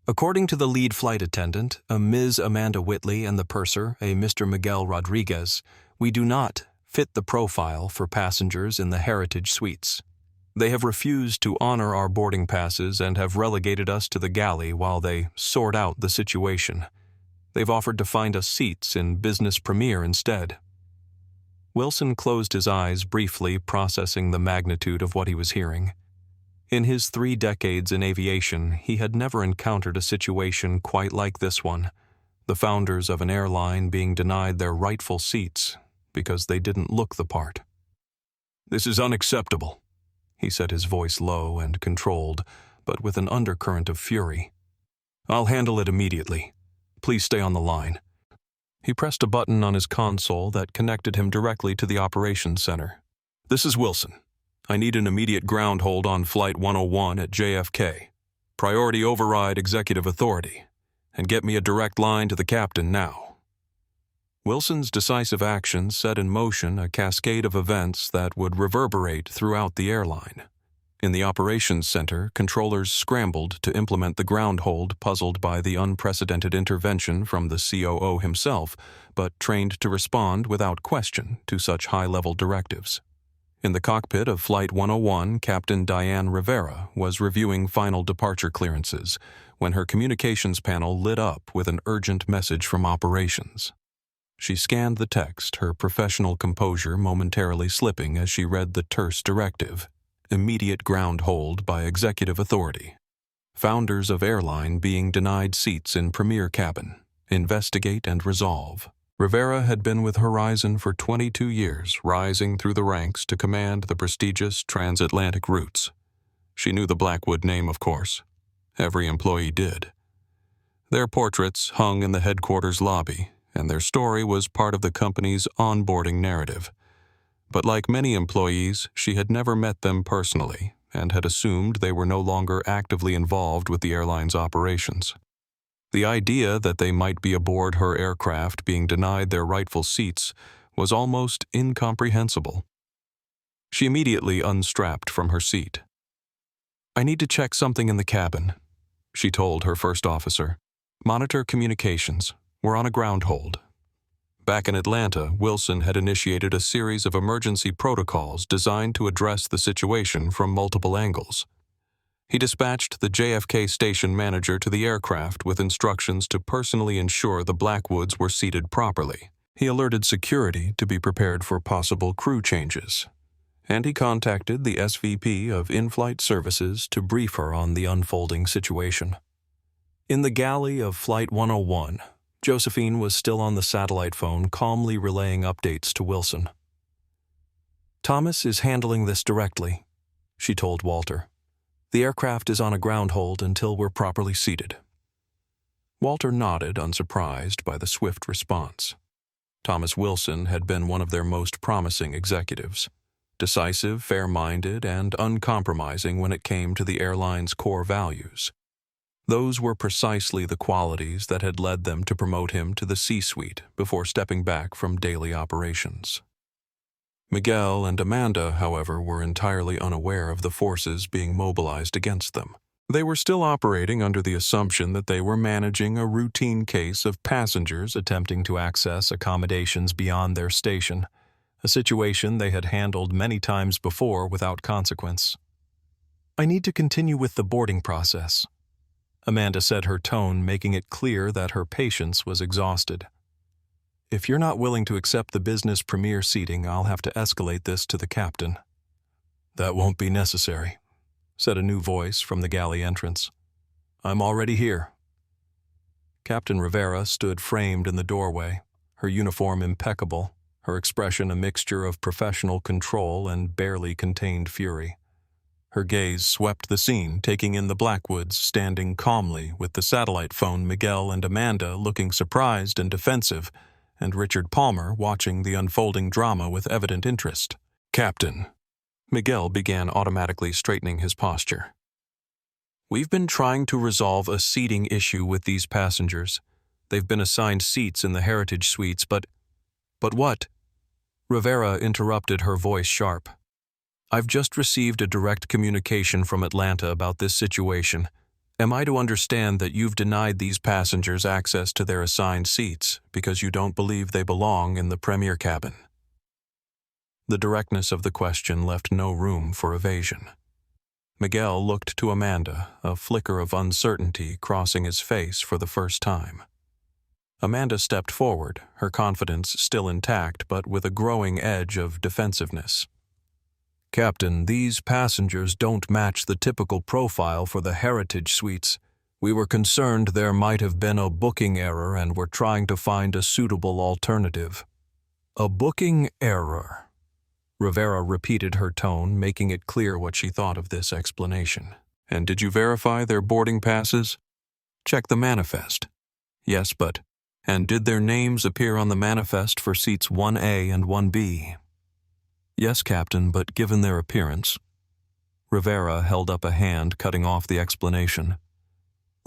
[SPEAKER 1] "According to the lead flight attendant, a Ms. Amanda Whitley, and the purser, a Mr. Miguel Rodriguez, we do not fit the profile for passengers in the Heritage Suites. They have refused to honor our boarding passes and have relegated us to the galley while they sort out the situation. They've offered to find us seats in Business Premier instead." Wilson closed his eyes briefly, processing the magnitude of what he was hearing. In his 3 decades in aviation, he had never encountered a situation quite like this one, the founders of an airline being denied their rightful seats because they didn't look the part. "This is unacceptable," he said, his voice low and controlled, but with an undercurrent of fury. "I'll handle it immediately. Please stay on the line." He pressed a button on his console that connected him directly to the operations center. "This is Wilson. I need an immediate ground hold on Flight 101 at JFK. Priority override executive authority. And get me a direct line to the captain now." Wilson's decisive action set in motion a cascade of events that would reverberate throughout the airline. In the operations center, controllers scrambled to implement the ground hold, puzzled by the unprecedented intervention from the COO himself, but trained to respond without question to such high-level directives. In the cockpit of Flight 101, Captain Diane Rivera was reviewing final departure clearances when her communications panel lit up with an urgent message from operations. She scanned the text, her professional composure momentarily slipping as she read the terse directive: immediate ground hold by executive authority. Founders of Airline being denied seats in Premier cabin. Investigate and resolve. Rivera had been with Horizon for 22 years, rising through the ranks to command the prestigious transatlantic routes. She knew the Blackwood name, of course. Every employee did. Their portraits hung in the headquarters lobby, and their story was part of the company's onboarding narrative. But like many employees, she had never met them personally and had assumed they were no longer actively involved with the airline's operations. The idea that they might be aboard her aircraft being denied their rightful seats was almost incomprehensible. She immediately unstrapped from her seat. "I need to check something in the cabin," she told her first officer. "Monitor communications. We're on a ground hold." Back in Atlanta, Wilson had initiated a series of emergency protocols designed to address the situation from multiple angles. He dispatched the JFK station manager to the aircraft with instructions to personally ensure the Blackwoods were seated properly. He alerted security to be prepared for possible crew changes. And he contacted the SVP of In-Flight Services to brief her on the unfolding situation. In the galley of Flight 101, Josephine was still on the satellite phone, calmly relaying updates to Wilson. "Thomas is handling this directly," she told Walter. "The aircraft is on a ground hold until we're properly seated." Walter nodded, unsurprised by the swift response. Thomas Wilson had been one of their most promising executives. Decisive, fair-minded, and uncompromising when it came to the airline's core values. Those were precisely the qualities that had led them to promote him to the C-suite before stepping back from daily operations. Miguel and Amanda, however, were entirely unaware of the forces being mobilized against them. They were still operating under the assumption that they were managing a routine case of passengers attempting to access accommodations beyond their station, a situation they had handled many times before without consequence. "I need to continue with the boarding process," Amanda said, her tone making it clear that her patience was exhausted. "If you're not willing to accept the business premier seating, I'll have to escalate this to the captain." "That won't be necessary," said a new voice from the galley entrance. "I'm already here." Captain Rivera stood framed in the doorway, her uniform impeccable, her expression a mixture of professional control and barely contained fury. Her gaze swept the scene, taking in the Blackwoods standing calmly with the satellite phone Miguel and Amanda looking surprised and defensive, and Richard Palmer watching the unfolding drama with evident interest. "Captain," Miguel began, automatically straightening his posture. "We've been trying to resolve a seating issue with these passengers. They've been assigned seats in the Heritage Suites, but what?" Rivera interrupted, her voice sharp. "I've just received a direct communication from Atlanta about this situation. Am I to understand that you've denied these passengers access to their assigned seats because you don't believe they belong in the premier cabin?" The directness of the question left no room for evasion. Miguel looked to Amanda, a flicker of uncertainty crossing his face for the first time. Amanda stepped forward, her confidence still intact but with a growing edge of defensiveness. "Captain, these passengers don't match the typical profile for the Heritage Suites. We were concerned there might have been a booking error and were trying to find a suitable alternative." "A booking error," Rivera repeated, her tone making it clear what she thought of this explanation. "And did you verify their boarding passes?" "Check the manifest." "Yes, but... and did their names appear on the manifest for seats 1A and 1B? "Yes, Captain, but given their appearance..." Rivera held up a hand, cutting off the explanation.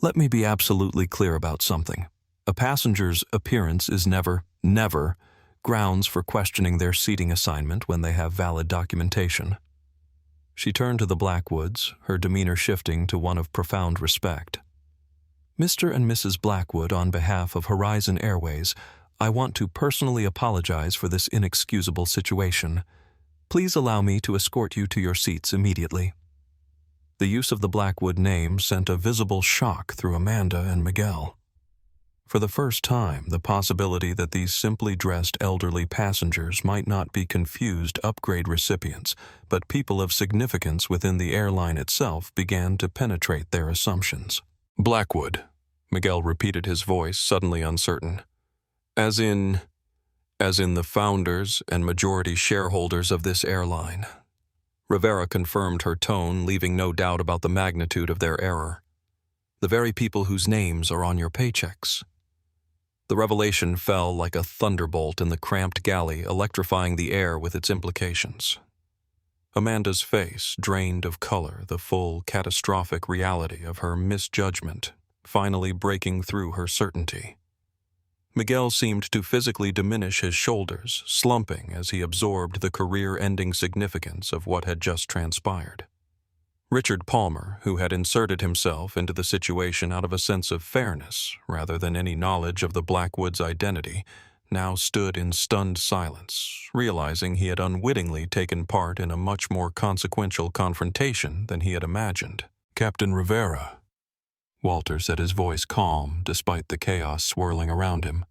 [SPEAKER 1] "Let me be absolutely clear about something. A passenger's appearance is never grounds for questioning their seating assignment when they have valid documentation." She turned to the Blackwoods, her demeanor shifting to one of profound respect. "Mr. and Mrs. Blackwood, on behalf of Horizon Airways, I want to personally apologize for this inexcusable situation. Please allow me to escort you to your seats immediately." The use of the Blackwood name sent a visible shock through Amanda and Miguel. For the first time, the possibility that these simply dressed elderly passengers might not be confused upgrade recipients, but people of significance within the airline itself, began to penetrate their assumptions. "Blackwood," Miguel repeated, his voice suddenly uncertain. As in the founders and majority shareholders of this airline." Rivera confirmed her tone, leaving no doubt about the magnitude of their error. The very people whose names are on your paychecks. The revelation fell like a thunderbolt in the cramped galley, electrifying the air with its implications. Amanda's face drained of color, the full, catastrophic reality of her misjudgment finally breaking through her certainty. Miguel seemed to physically diminish his shoulders, slumping as he absorbed the career-ending significance of what had just transpired. Richard Palmer, who had inserted himself into the situation out of a sense of fairness rather than any knowledge of the Blackwoods' identity, now stood in stunned silence, realizing he had unwittingly taken part in a much more consequential confrontation than he had imagined. "Captain Rivera," Walter said, his voice calm despite the chaos swirling around him.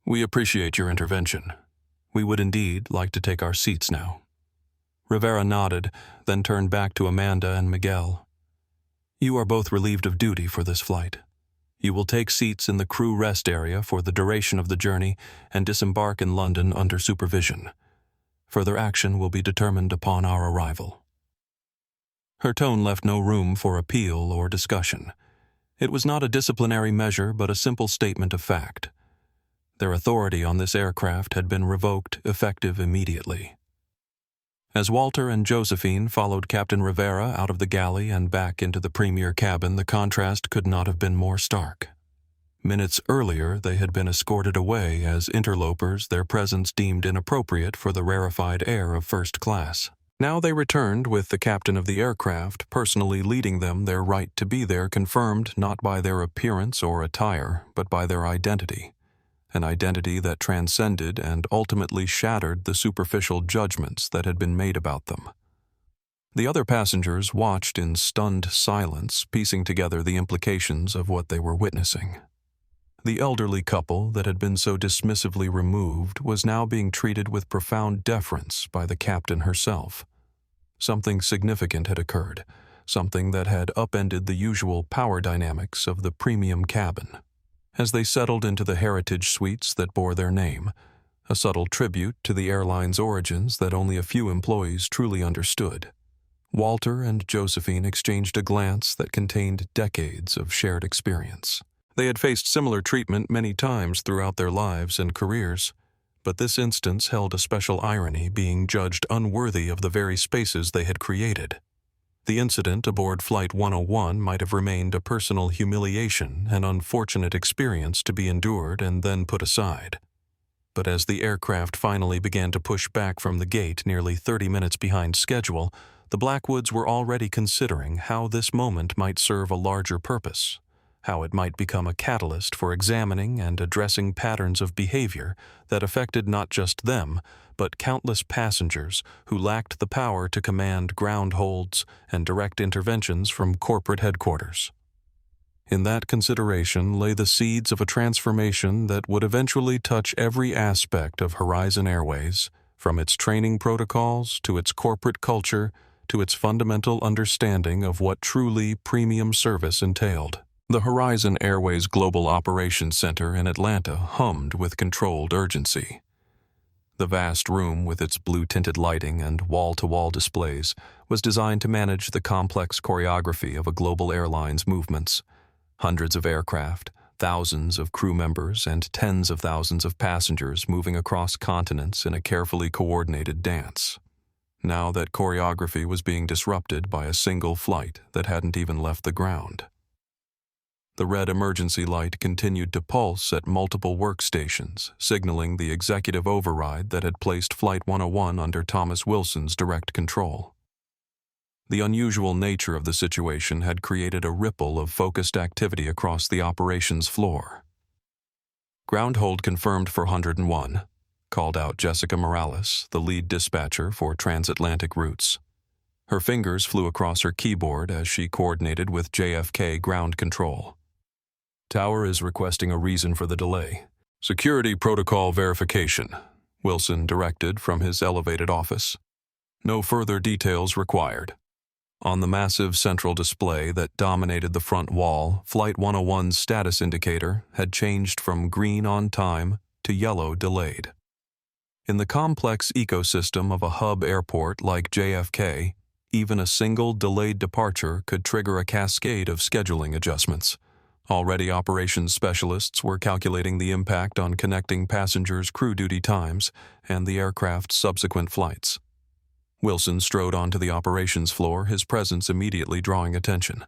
[SPEAKER 1] "We appreciate your intervention. We would indeed like to take our seats now." Rivera nodded, then turned back to Amanda and Miguel. "You are both relieved of duty for this flight. You will take seats in the crew rest area for the duration of the journey and disembark in London under supervision. Further action will be determined upon our arrival." Her tone left no room for appeal or discussion. It was not a disciplinary measure, but a simple statement of fact. Their authority on this aircraft had been revoked, effective immediately. As Walter and Josephine followed Captain Rivera out of the galley and back into the premier cabin, the contrast could not have been more stark. Minutes earlier, they had been escorted away as interlopers, their presence deemed inappropriate for the rarefied air of first class. Now they returned with the captain of the aircraft personally leading them, their right to be there confirmed not by their appearance or attire, but by their identity. An identity that transcended and ultimately shattered the superficial judgments that had been made about them. The other passengers watched in stunned silence, piecing together the implications of what they were witnessing. The elderly couple that had been so dismissively removed was now being treated with profound deference by the captain herself. Something significant had occurred, something that had upended the usual power dynamics of the premium cabin. As they settled into the heritage suites that bore their name, a subtle tribute to the airline's origins that only a few employees truly understood, Walter and Josephine exchanged a glance that contained decades of shared experience. They had faced similar treatment many times throughout their lives and careers, but this instance held a special irony, being judged unworthy of the very spaces they had created. The incident aboard Flight 101 might have remained a personal humiliation, an unfortunate experience to be endured and then put aside. But as the aircraft finally began to push back from the gate nearly 30 minutes behind schedule, the Blackwoods were already considering how this moment might serve a larger purpose, how it might become a catalyst for examining and addressing patterns of behavior that affected not just them, but countless passengers who lacked the power to command ground holds and direct interventions from corporate headquarters. In that consideration lay the seeds of a transformation that would eventually touch every aspect of Horizon Airways, from its training protocols to its corporate culture to its fundamental understanding of what truly premium service entailed. The Horizon Airways Global Operations Center in Atlanta hummed with controlled urgency. The vast room, with its blue-tinted lighting and wall-to-wall displays, was designed to manage the complex choreography of a global airline's movements. Hundreds of aircraft, thousands of crew members, and tens of thousands of passengers moving across continents in a carefully coordinated dance. Now that choreography was being disrupted by a single flight that hadn't even left the ground. The red emergency light continued to pulse at multiple workstations, signaling the executive override that had placed Flight 101 under Thomas Wilson's direct control. The unusual nature of the situation had created a ripple of focused activity across the operations floor. "Ground hold confirmed for 101, called out Jessica Morales, the lead dispatcher for transatlantic routes. Her fingers flew across her keyboard as she coordinated with JFK ground control. "Tower is requesting a reason for the delay. Security protocol verification," Wilson directed from his elevated office. "No further details required." On the massive central display that dominated the front wall, Flight 101's status indicator had changed from green on time to yellow delayed. In the complex ecosystem of a hub airport like JFK, even a single delayed departure could trigger a cascade of scheduling adjustments. Already, operations specialists were calculating the impact on connecting passengers' crew duty times and the aircraft's subsequent flights. Wilson strode onto the operations floor, his presence immediately drawing attention.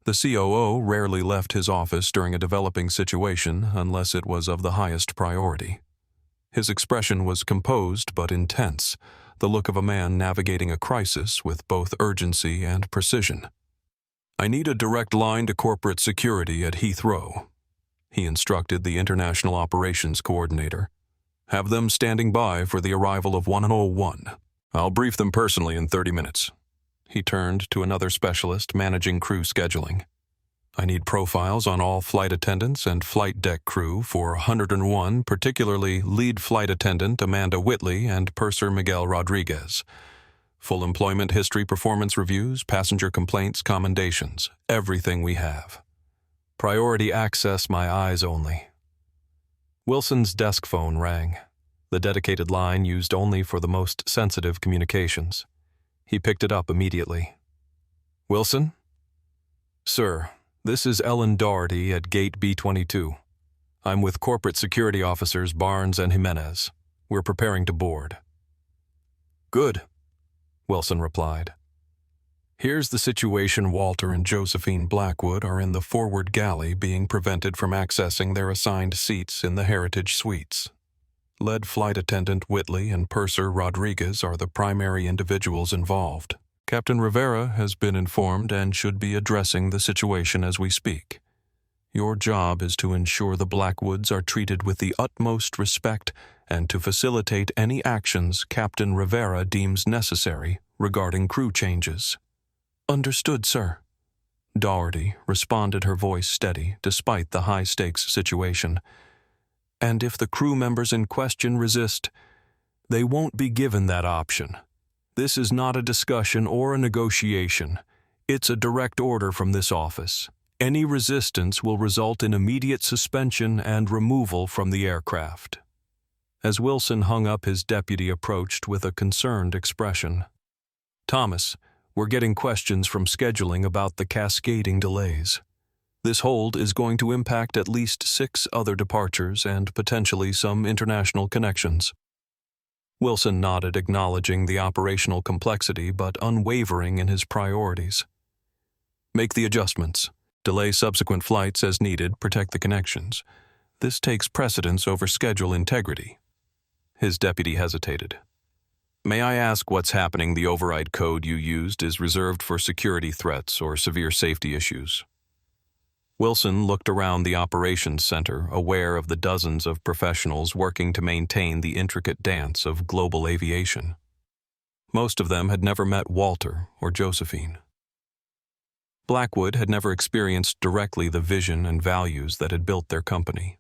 [SPEAKER 1] The COO rarely left his office during a developing situation unless it was of the highest priority. His expression was composed but intense, the look of a man navigating a crisis with both urgency and precision. "I need a direct line to corporate security at Heathrow," he instructed the International Operations Coordinator. "Have them standing by for the arrival of 101. I'll brief them personally in 30 minutes. He turned to another specialist managing crew scheduling. "I need profiles on all flight attendants and flight deck crew for 101, particularly lead flight attendant Amanda Whitley and purser Miguel Rodriguez. Full employment history, performance reviews, passenger complaints, commendations, everything we have. Priority access, my eyes only." Wilson's desk phone rang, the dedicated line used only for the most sensitive communications. He picked it up immediately. "Wilson?" "Sir, this is Ellen Doherty at Gate B-22. I'm with corporate security officers Barnes and Jimenez. We're preparing to board." "Good," Wilson replied. "Here's the situation. Walter and Josephine Blackwood are in the forward galley being prevented from accessing their assigned seats in the Heritage Suites. Lead flight attendant Whitley and purser Rodriguez are the primary individuals involved. Captain Rivera has been informed and should be addressing the situation as we speak. Your job is to ensure the Blackwoods are treated with the utmost respect and to facilitate any actions Captain Rivera deems necessary regarding crew changes." "Understood, sir." Doherty responded, her voice steady despite the high-stakes situation. "And if the crew members in question resist, they won't be given that option. This is not a discussion or a negotiation. It's a direct order from this office. Any resistance will result in immediate suspension and removal from the aircraft." As Wilson hung up, his deputy approached with a concerned expression. "Thomas, we're getting questions from scheduling about the cascading delays. This hold is going to impact at least 6 other departures and potentially some international connections." Wilson nodded, acknowledging the operational complexity but unwavering in his priorities. "Make the adjustments. Delay subsequent flights as needed, protect the connections. This takes precedence over schedule integrity." His deputy hesitated. "May I ask what's happening? The override code you used is reserved for security threats or severe safety issues." Wilson looked around the operations center, aware of the dozens of professionals working to maintain the intricate dance of global aviation. Most of them had never met Walter or Josephine. Blackwood had never experienced directly the vision and values that had built their company.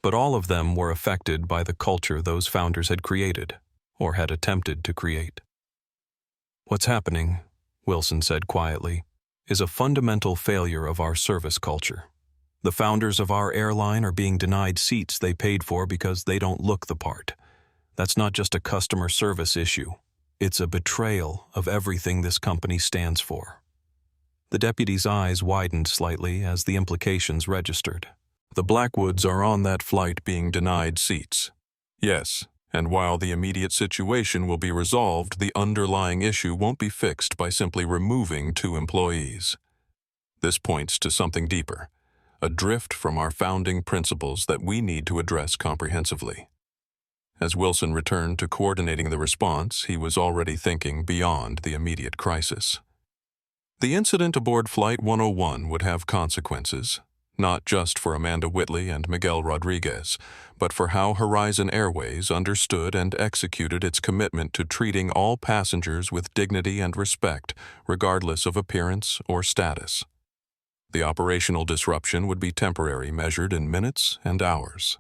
[SPEAKER 1] But all of them were affected by the culture those founders had created, or had attempted to create. "What's happening," Wilson said quietly, "is a fundamental failure of our service culture. The founders of our airline are being denied seats they paid for because they don't look the part. That's not just a customer service issue. It's a betrayal of everything this company stands for." The deputy's eyes widened slightly as the implications registered. "The Blackwoods are on that flight being denied seats." "Yes, and while the immediate situation will be resolved, the underlying issue won't be fixed by simply removing 2 employees. This points to something deeper, a drift from our founding principles that we need to address comprehensively." As Wilson returned to coordinating the response, he was already thinking beyond the immediate crisis. The incident aboard Flight 101 would have consequences, not just for Amanda Whitley and Miguel Rodriguez, but for how Horizon Airways understood and executed its commitment to treating all passengers with dignity and respect, regardless of appearance or status. The operational disruption would be temporary, measured in minutes and hours.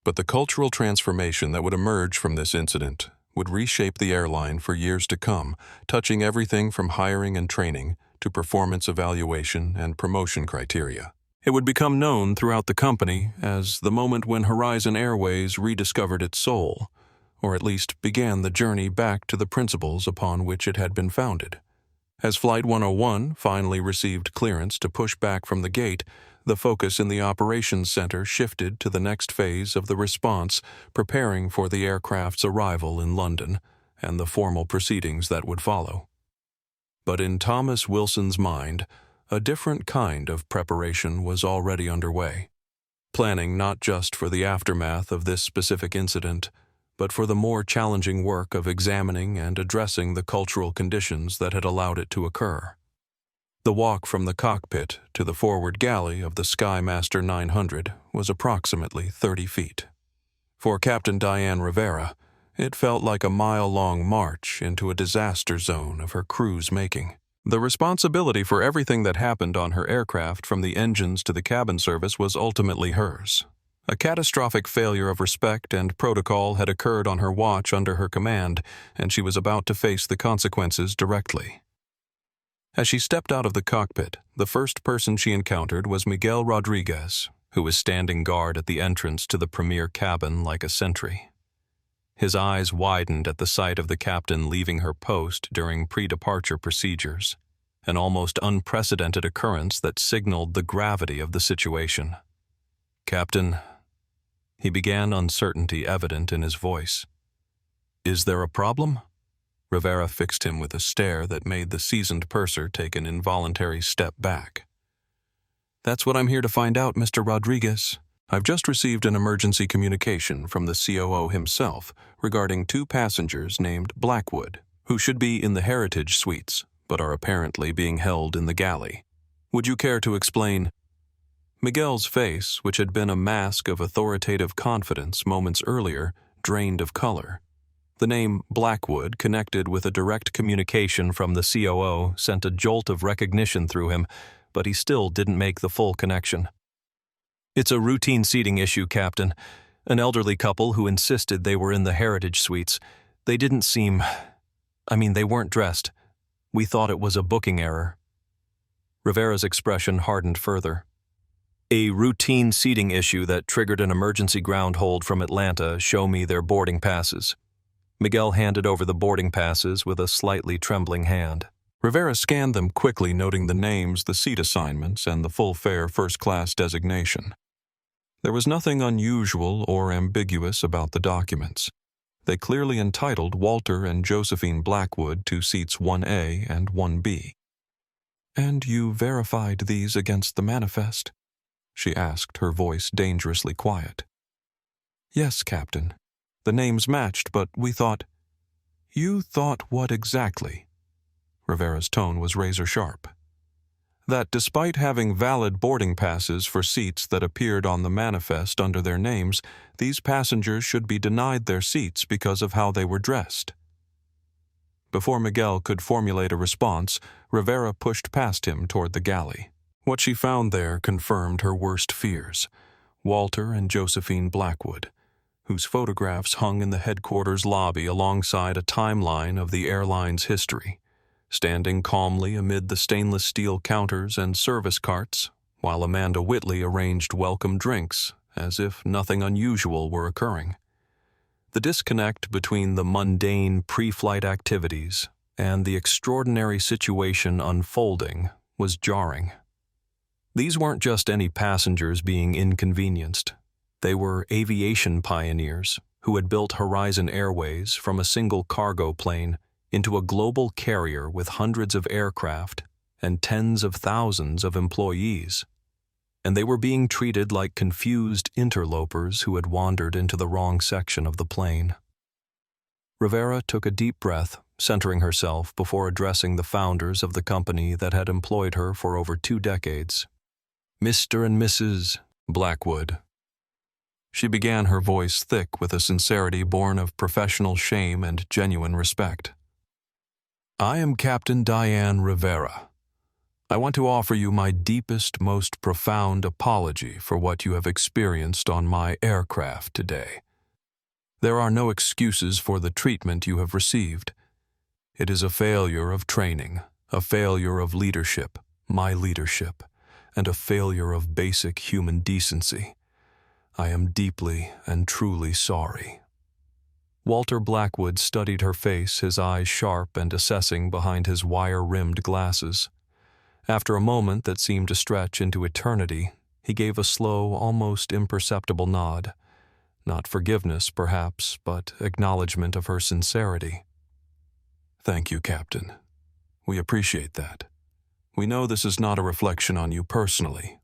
[SPEAKER 1] But the cultural transformation that would emerge from this incident would reshape the airline for years to come, touching everything from hiring and training to performance evaluation and promotion criteria. It would become known throughout the company as the moment when Horizon Airways rediscovered its soul, or at least began the journey back to the principles upon which it had been founded. As Flight 101 finally received clearance to push back from the gate, the focus in the operations center shifted to the next phase of the response, preparing for the aircraft's arrival in London and the formal proceedings that would follow. But in Thomas Wilson's mind, a different kind of preparation was already underway, planning not just for the aftermath of this specific incident, but for the more challenging work of examining and addressing the cultural conditions that had allowed it to occur. The walk from the cockpit to the forward galley of the Skymaster 900 was approximately 30 feet. For Captain Diane Rivera, it felt like a mile-long march into a disaster zone of her crew's making. The responsibility for everything that happened on her aircraft, from the engines to the cabin service, was ultimately hers. A catastrophic failure of respect and protocol had occurred on her watch under her command, and she was about to face the consequences directly. As she stepped out of the cockpit, the first person she encountered was Miguel Rodriguez, who was standing guard at the entrance to the premier cabin like a sentry. His eyes widened at the sight of the captain leaving her post during pre-departure procedures, an almost unprecedented occurrence that signaled the gravity of the situation. "Captain," he began, uncertainty evident in his voice. "Is there a problem?" Rivera fixed him with a stare that made the seasoned purser take an involuntary step back. "That's what I'm here to find out, Mr. Rodriguez. I've just received an emergency communication from the COO himself regarding 2 passengers named Blackwood, who should be in the Heritage Suites, but are apparently being held in the galley. Would you care to explain?" Miguel's face, which had been a mask of authoritative confidence moments earlier, drained of color. The name Blackwood, connected with a direct communication from the COO, sent a jolt of recognition through him, but he still didn't make the full connection. "It's a routine seating issue, Captain. An elderly couple who insisted they were in the Heritage Suites. They didn't seem... they weren't dressed. We thought it was a booking error." Rivera's expression hardened further. "A routine seating issue that triggered an emergency ground hold from Atlanta. Show me their boarding passes." Miguel handed over the boarding passes with a slightly trembling hand. Rivera scanned them quickly, noting the names, the seat assignments, and the full-fare first-class designation. There was nothing unusual or ambiguous about the documents. They clearly entitled Walter and Josephine Blackwood to seats 1A and 1B. "And you verified these against the manifest?" she asked, her voice dangerously quiet. "Yes, Captain. The names matched, but we thought—" "You thought what exactly?" Rivera's tone was razor-sharp. "That despite having valid boarding passes for seats that appeared on the manifest under their names, these passengers should be denied their seats because of how they were dressed." Before Miguel could formulate a response, Rivera pushed past him toward the galley. What she found there confirmed her worst fears: Walter and Josephine Blackwood, whose photographs hung in the headquarters lobby alongside a timeline of the airline's history, standing calmly amid the stainless steel counters and service carts, while Amanda Whitley arranged welcome drinks as if nothing unusual were occurring. The disconnect between the mundane pre-flight activities and the extraordinary situation unfolding was jarring. These weren't just any passengers being inconvenienced. They were aviation pioneers who had built Horizon Airways from a single cargo plane into a global carrier with hundreds of aircraft and tens of thousands of employees. And they were being treated like confused interlopers who had wandered into the wrong section of the plane. Rivera took a deep breath, centering herself before addressing the founders of the company that had employed her for over 2 decades. "Mr. and Mrs. Blackwood." She began, her voice thick with a sincerity born of professional shame and genuine respect. "I am Captain Diane Rivera. I want to offer you my deepest, most profound apology for what you have experienced on my aircraft today. There are no excuses for the treatment you have received. It is a failure of training, a failure of leadership, my leadership, and a failure of basic human decency. I am deeply and truly sorry." Walter Blackwood studied her face, his eyes sharp and assessing behind his wire-rimmed glasses. After a moment that seemed to stretch into eternity, he gave a slow, almost imperceptible nod. Not forgiveness, perhaps, but acknowledgement of her sincerity. "Thank you, Captain. We appreciate that. We know this is not a reflection on you personally,"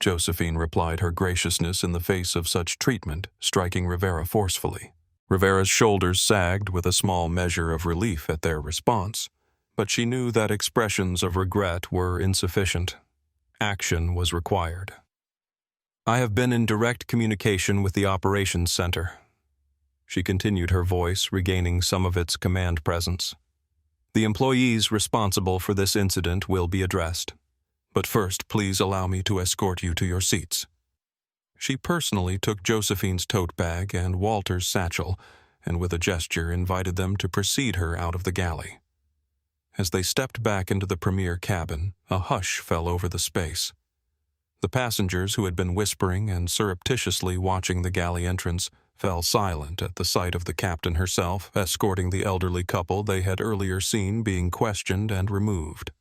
[SPEAKER 1] Josephine replied, her graciousness in the face of such treatment striking Rivera forcefully. Rivera's shoulders sagged with a small measure of relief at their response, but she knew that expressions of regret were insufficient. Action was required. "I have been in direct communication with the operations center," she continued, her voice regaining some of its command presence. "The employees responsible for this incident will be addressed. But first, please allow me to escort you to your seats." She personally took Josephine's tote bag and Walter's satchel, and with a gesture invited them to precede her out of the galley. As they stepped back into the premier cabin, a hush fell over the space. The passengers who had been whispering and surreptitiously watching the galley entrance fell silent at the sight of the captain herself escorting the elderly couple they had earlier seen being questioned and removed.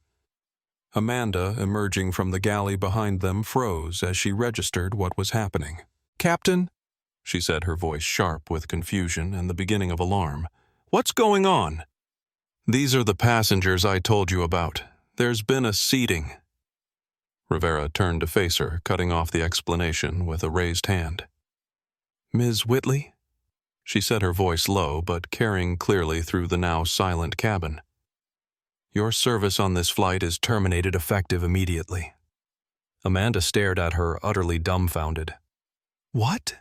[SPEAKER 1] Amanda, emerging from the galley behind them, froze as she registered what was happening. "Captain," she said, her voice sharp with confusion and the beginning of alarm. "What's going on?" "These are the passengers I told you about. There's been a seating." Rivera turned to face her, cutting off the explanation with a raised hand. "Ms. Whitley?" she said, her voice low but carrying clearly through the now silent cabin. "Your service on this flight is terminated effective immediately." Amanda stared at her, utterly dumbfounded. "What?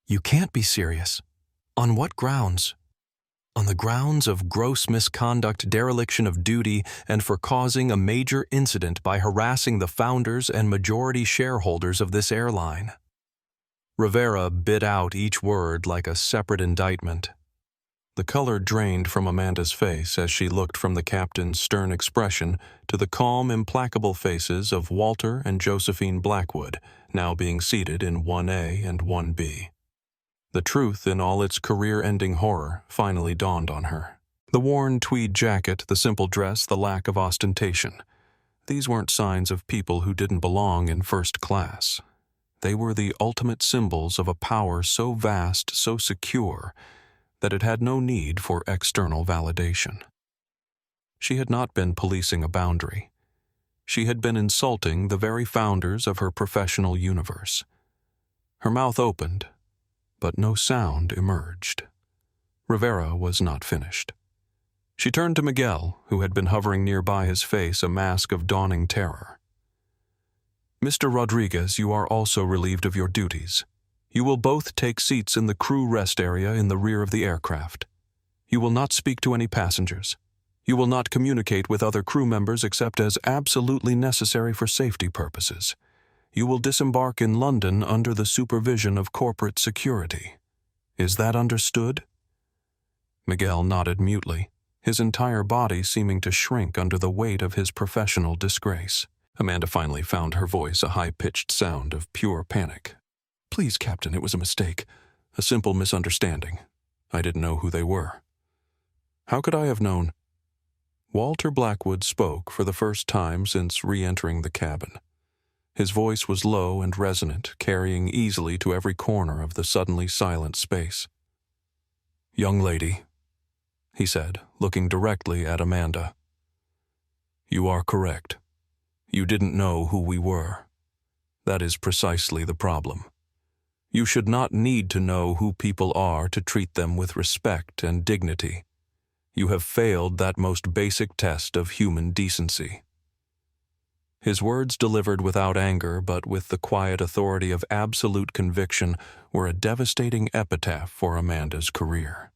[SPEAKER 1] You can't be serious. On what grounds?" "On the grounds of gross misconduct, dereliction of duty, and for causing a major incident by harassing the founders and majority shareholders of this airline." Rivera bit out each word like a separate indictment. The color drained from Amanda's face as she looked from the captain's stern expression to the calm, implacable faces of Walter and Josephine Blackwood, now being seated in 1A and 1B. The truth in all its career-ending horror finally dawned on her. The worn tweed jacket, the simple dress, the lack of ostentation. These weren't signs of people who didn't belong in first class. They were the ultimate symbols of a power so vast, so secure, that it had no need for external validation. She had not been policing a boundary. She had been insulting the very founders of her professional universe. Her mouth opened, but no sound emerged. Rivera was not finished. She turned to Miguel, who had been hovering nearby, his face a mask of dawning terror. "Mr. Rodriguez, you are also relieved of your duties. You will both take seats in the crew rest area in the rear of the aircraft. You will not speak to any passengers. You will not communicate with other crew members except as absolutely necessary for safety purposes. You will disembark in London under the supervision of corporate security. Is that understood?" Miguel nodded mutely, his entire body seeming to shrink under the weight of his professional disgrace. Amanda finally found her voice a high-pitched sound of pure panic. "Please, Captain, it was a mistake. A simple misunderstanding. I didn't know who they were." "How could I have known?" Walter Blackwood spoke for the first time since re-entering the cabin. His voice was low and resonant, carrying easily to every corner of the suddenly silent space. "Young lady," he said, looking directly at Amanda, "you are correct. You didn't know who we were. That is precisely the problem. You should not need to know who people are to treat them with respect and dignity. You have failed that most basic test of human decency." His words, delivered without anger but with the quiet authority of absolute conviction, were a devastating epitaph for Amanda's career.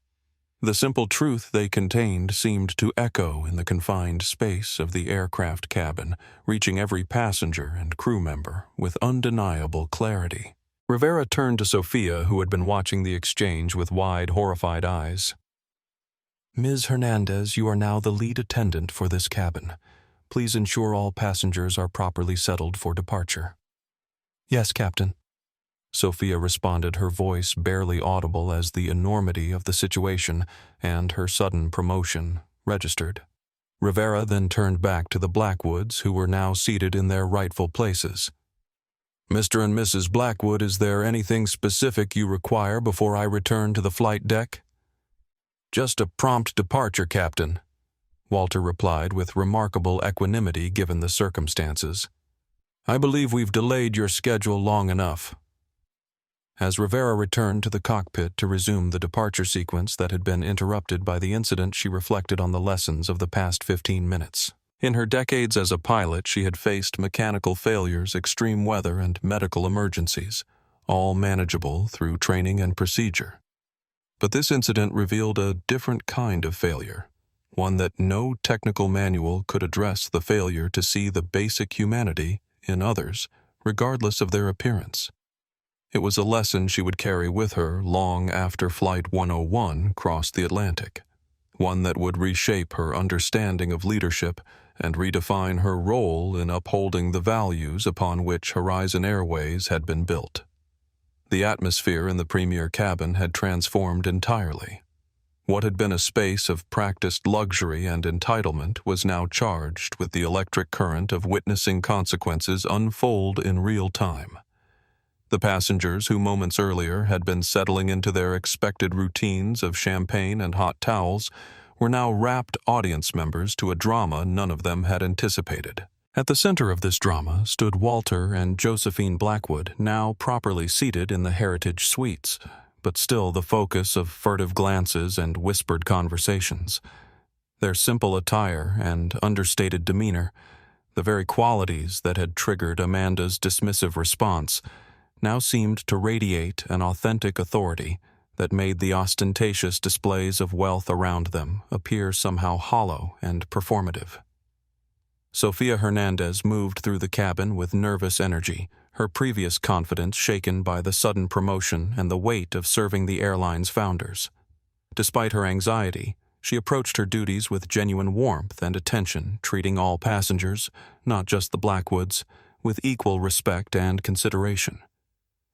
[SPEAKER 1] The simple truth they contained seemed to echo in the confined space of the aircraft cabin, reaching every passenger and crew member with undeniable clarity. Rivera turned to Sophia, who had been watching the exchange with wide, horrified eyes. "Ms. Hernandez, you are now the lead attendant for this cabin. Please ensure all passengers are properly settled for departure." "Yes, Captain." Sophia responded, her voice barely audible as the enormity of the situation and her sudden promotion registered. Rivera then turned back to the Blackwoods, who were now seated in their rightful places. "Mr. and Mrs. Blackwood, is there anything specific you require before I return to the flight deck?" "Just a prompt departure, Captain," Walter replied with remarkable equanimity given the circumstances. "I believe we've delayed your schedule long enough." As Rivera returned to the cockpit to resume the departure sequence that had been interrupted by the incident, she reflected on the lessons of the past 15 minutes. In her decades as a pilot, she had faced mechanical failures, extreme weather, and medical emergencies, all manageable through training and procedure. But this incident revealed a different kind of failure, one that no technical manual could address: the failure to see the basic humanity in others, regardless of their appearance. It was a lesson she would carry with her long after Flight 101 crossed the Atlantic, one that would reshape her understanding of leadership and redefine her role in upholding the values upon which Horizon Airways had been built. The atmosphere in the premier cabin had transformed entirely. What had been a space of practiced luxury and entitlement was now charged with the electric current of witnessing consequences unfold in real time. The passengers who moments earlier had been settling into their expected routines of champagne and hot towels were now rapt audience members to a drama none of them had anticipated. At the center of this drama stood Walter and Josephine Blackwood, now properly seated in the Heritage Suites, but still the focus of furtive glances and whispered conversations. Their simple attire and understated demeanor, the very qualities that had triggered Amanda's dismissive response, now seemed to radiate an authentic authority that made the ostentatious displays of wealth around them appear somehow hollow and performative. Sofia Hernandez moved through the cabin with nervous energy, her previous confidence shaken by the sudden promotion and the weight of serving the airline's founders. Despite her anxiety, she approached her duties with genuine warmth and attention, treating all passengers, not just the Blackwoods, with equal respect and consideration.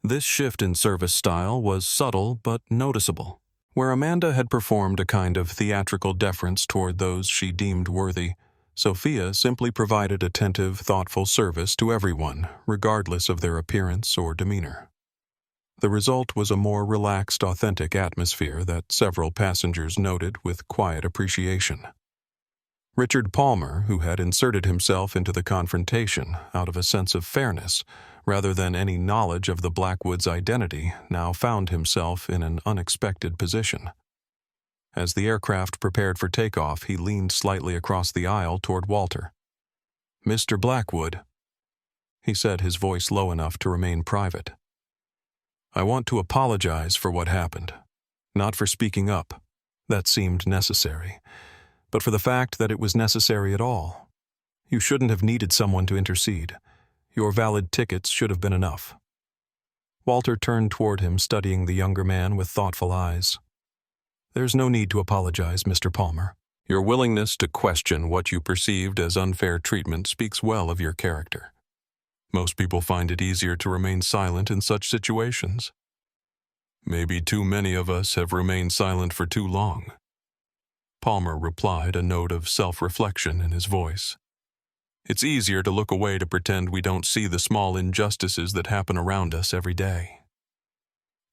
[SPEAKER 1] This shift in service style was subtle but noticeable. Where Amanda had performed a kind of theatrical deference toward those she deemed worthy, Sophia simply provided attentive, thoughtful service to everyone, regardless of their appearance or demeanor. The result was a more relaxed, authentic atmosphere that several passengers noted with quiet appreciation. Richard Palmer, who had inserted himself into the confrontation out of a sense of fairness, rather than any knowledge of the Blackwoods' identity, now found himself in an unexpected position. As the aircraft prepared for takeoff, he leaned slightly across the aisle toward Walter. "Mr. Blackwood," he said, his voice low enough to remain private. "I want to apologize for what happened. Not for speaking up. That seemed necessary. But for the fact that it was necessary at all. You shouldn't have needed someone to intercede. Your valid tickets should have been enough." Walter turned toward him, studying the younger man with thoughtful eyes. "There's no need to apologize, Mr. Palmer. Your willingness to question what you perceived as unfair treatment speaks well of your character. Most people find it easier to remain silent in such situations. Maybe too many of us have remained silent for too long." Palmer replied, a note of self-reflection in his voice. "It's easier to look away to pretend we don't see the small injustices that happen around us every day."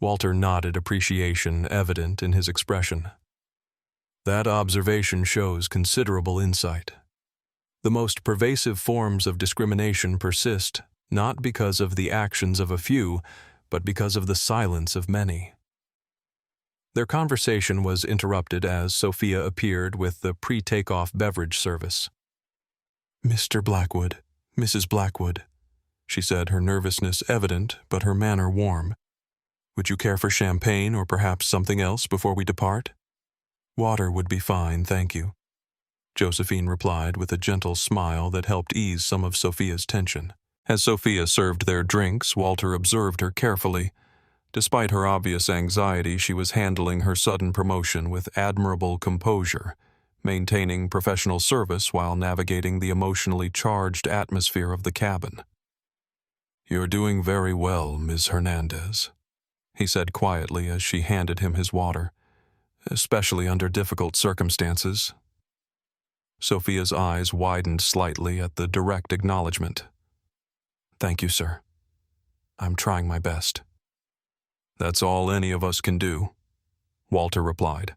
[SPEAKER 1] Walter nodded, appreciation evident in his expression. "That observation shows considerable insight. The most pervasive forms of discrimination persist not because of the actions of a few, but because of the silence of many." Their conversation was interrupted as Sophia appeared with the pre-takeoff beverage service. "Mr. Blackwood, Mrs. Blackwood," she said, her nervousness evident but her manner warm. "Would you care for champagne or perhaps something else before we depart?" "Water would be fine, thank you," Josephine replied with a gentle smile that helped ease some of Sophia's tension. As Sophia served their drinks, Walter observed her carefully. Despite her obvious anxiety, she was handling her sudden promotion with admirable composure, maintaining professional service while navigating the emotionally charged atmosphere of the cabin. "You're doing very well, Ms. Hernandez," he said quietly as she handed him his water, "especially under difficult circumstances." Sophia's eyes widened slightly at the direct acknowledgement. "Thank you, sir. I'm trying my best." "That's all any of us can do," Walter replied,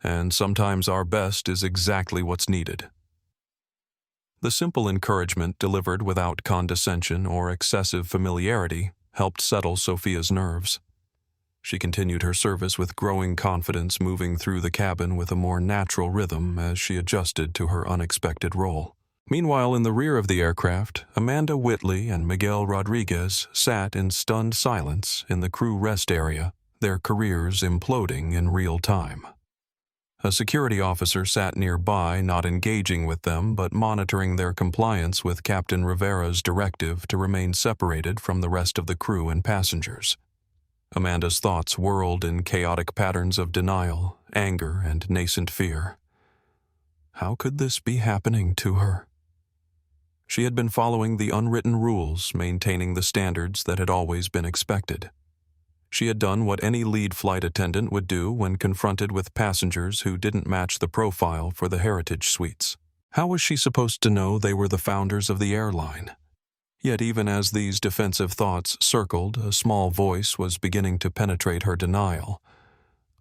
[SPEAKER 1] "and sometimes our best is exactly what's needed." The simple encouragement delivered without condescension or excessive familiarity helped settle Sophia's nerves. She continued her service with growing confidence, moving through the cabin with a more natural rhythm as she adjusted to her unexpected role. Meanwhile, in the rear of the aircraft, Amanda Whitley and Miguel Rodriguez sat in stunned silence in the crew rest area, their careers imploding in real time. A security officer sat nearby, not engaging with them, but monitoring their compliance with Captain Rivera's directive to remain separated from the rest of the crew and passengers. Amanda's thoughts whirled in chaotic patterns of denial, anger, and nascent fear. How could this be happening to her? She had been following the unwritten rules, maintaining the standards that had always been expected. She had done what any lead flight attendant would do when confronted with passengers who didn't match the profile for the heritage suites. How was she supposed to know they were the founders of the airline? Yet even as these defensive thoughts circled, a small voice was beginning to penetrate her denial.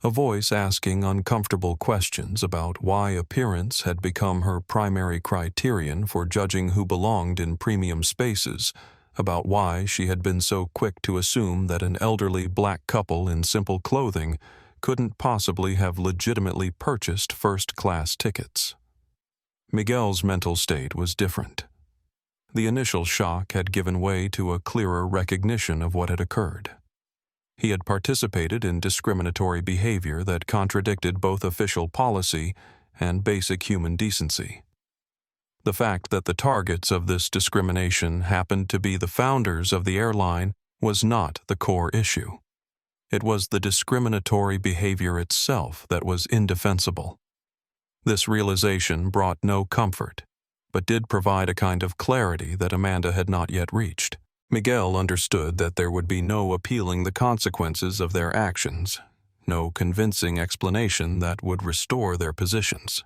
[SPEAKER 1] A voice asking uncomfortable questions about why appearance had become her primary criterion for judging who belonged in premium spaces, about why she had been so quick to assume that an elderly black couple in simple clothing couldn't possibly have legitimately purchased first-class tickets. Miguel's mental state was different. The initial shock had given way to a clearer recognition of what had occurred. He had participated in discriminatory behavior that contradicted both official policy and basic human decency. The fact that the targets of this discrimination happened to be the founders of the airline was not the core issue. It was the discriminatory behavior itself that was indefensible. This realization brought no comfort, but did provide a kind of clarity that Amanda had not yet reached. Miguel understood that there would be no appealing the consequences of their actions, no convincing explanation that would restore their positions.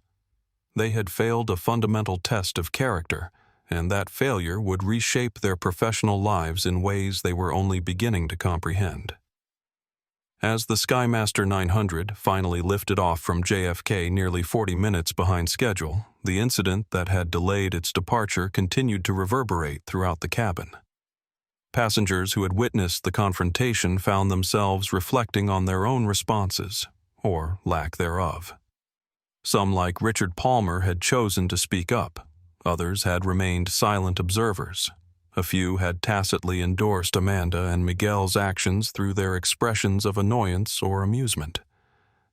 [SPEAKER 1] They had failed a fundamental test of character, and that failure would reshape their professional lives in ways they were only beginning to comprehend. As the Skymaster 900 finally lifted off from JFK nearly 40 minutes behind schedule, the incident that had delayed its departure continued to reverberate throughout the cabin. Passengers who had witnessed the confrontation found themselves reflecting on their own responses, or lack thereof. Some, like Richard Palmer, had chosen to speak up. Others had remained silent observers. A few had tacitly endorsed Amanda and Miguel's actions through their expressions of annoyance or amusement.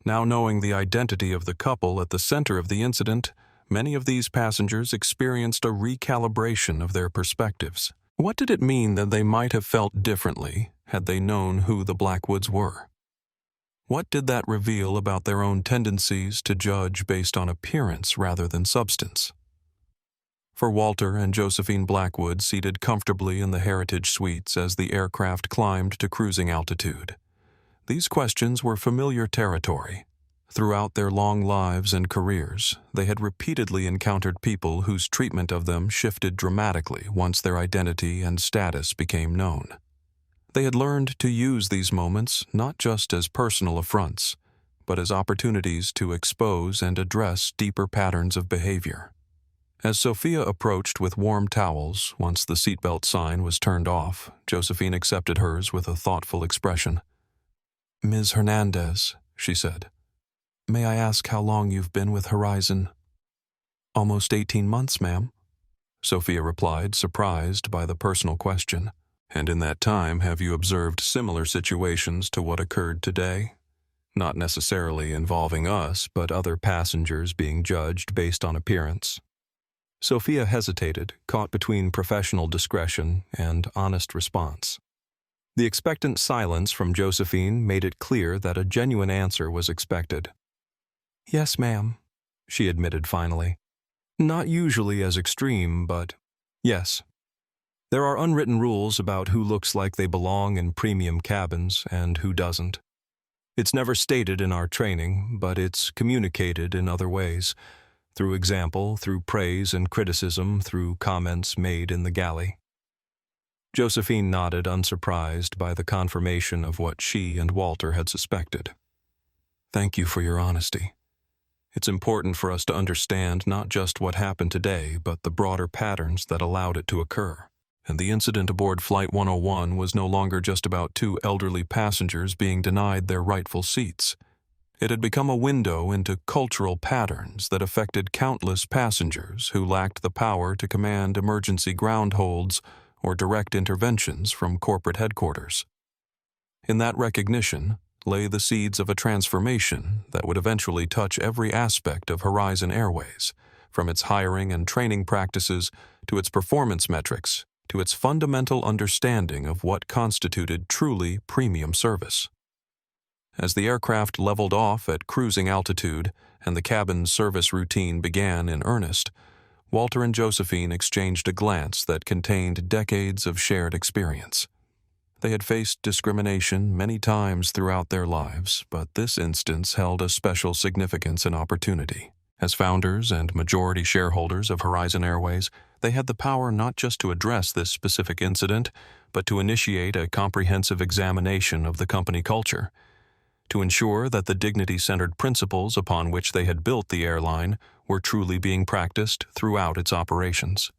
[SPEAKER 1] Now knowing the identity of the couple at the center of the incident, many of these passengers experienced a recalibration of their perspectives. What did it mean that they might have felt differently had they known who the Blackwoods were? What did that reveal about their own tendencies to judge based on appearance rather than substance? For Walter and Josephine Blackwood seated comfortably in the heritage suites as the aircraft climbed to cruising altitude, these questions were familiar territory. Throughout their long lives and careers, they had repeatedly encountered people whose treatment of them shifted dramatically once their identity and status became known. They had learned to use these moments not just as personal affronts, but as opportunities to expose and address deeper patterns of behavior. As Sophia approached with warm towels once the seatbelt sign was turned off, Josephine accepted hers with a thoughtful expression. "Ms. Hernandez," she said, "may I ask how long you've been with Horizon?" "Almost 18 months, ma'am," Sophia replied, surprised by the personal question. "And in that time, have you observed similar situations to what occurred today? Not necessarily involving us, but other passengers being judged based on appearance." Sophia hesitated, caught between professional discretion and honest response. The expectant silence from Josephine made it clear that a genuine answer was expected. "Yes, ma'am," she admitted finally. "Not usually as extreme, but yes." There are unwritten rules about who looks like they belong in premium cabins and who doesn't. It's never stated in our training, but it's communicated in other ways, through example, through praise and criticism, through comments made in the galley. Josephine nodded, unsurprised by the confirmation of what she and Walter had suspected. Thank you for your honesty. It's important for us to understand not just what happened today, but the broader patterns that allowed it to occur. And the incident aboard Flight 101 was no longer just about two elderly passengers being denied their rightful seats. It had become a window into cultural patterns that affected countless passengers who lacked the power to command emergency ground holds or direct interventions from corporate headquarters. In that recognition lay the seeds of a transformation that would eventually touch every aspect of Horizon Airways, from its hiring and training practices to its performance metrics, to its fundamental understanding of what constituted truly premium service. As the aircraft leveled off at cruising altitude and the cabin service routine began in earnest, Walter and Josephine exchanged a glance that contained decades of shared experience. They had faced discrimination many times throughout their lives, but this instance held a special significance and opportunity. As founders and majority shareholders of Horizon Airways, they had the power not just to address this specific incident, but to initiate a comprehensive examination of the company culture, to ensure that the dignity-centered principles upon which they had built the airline were truly being practiced throughout its operations.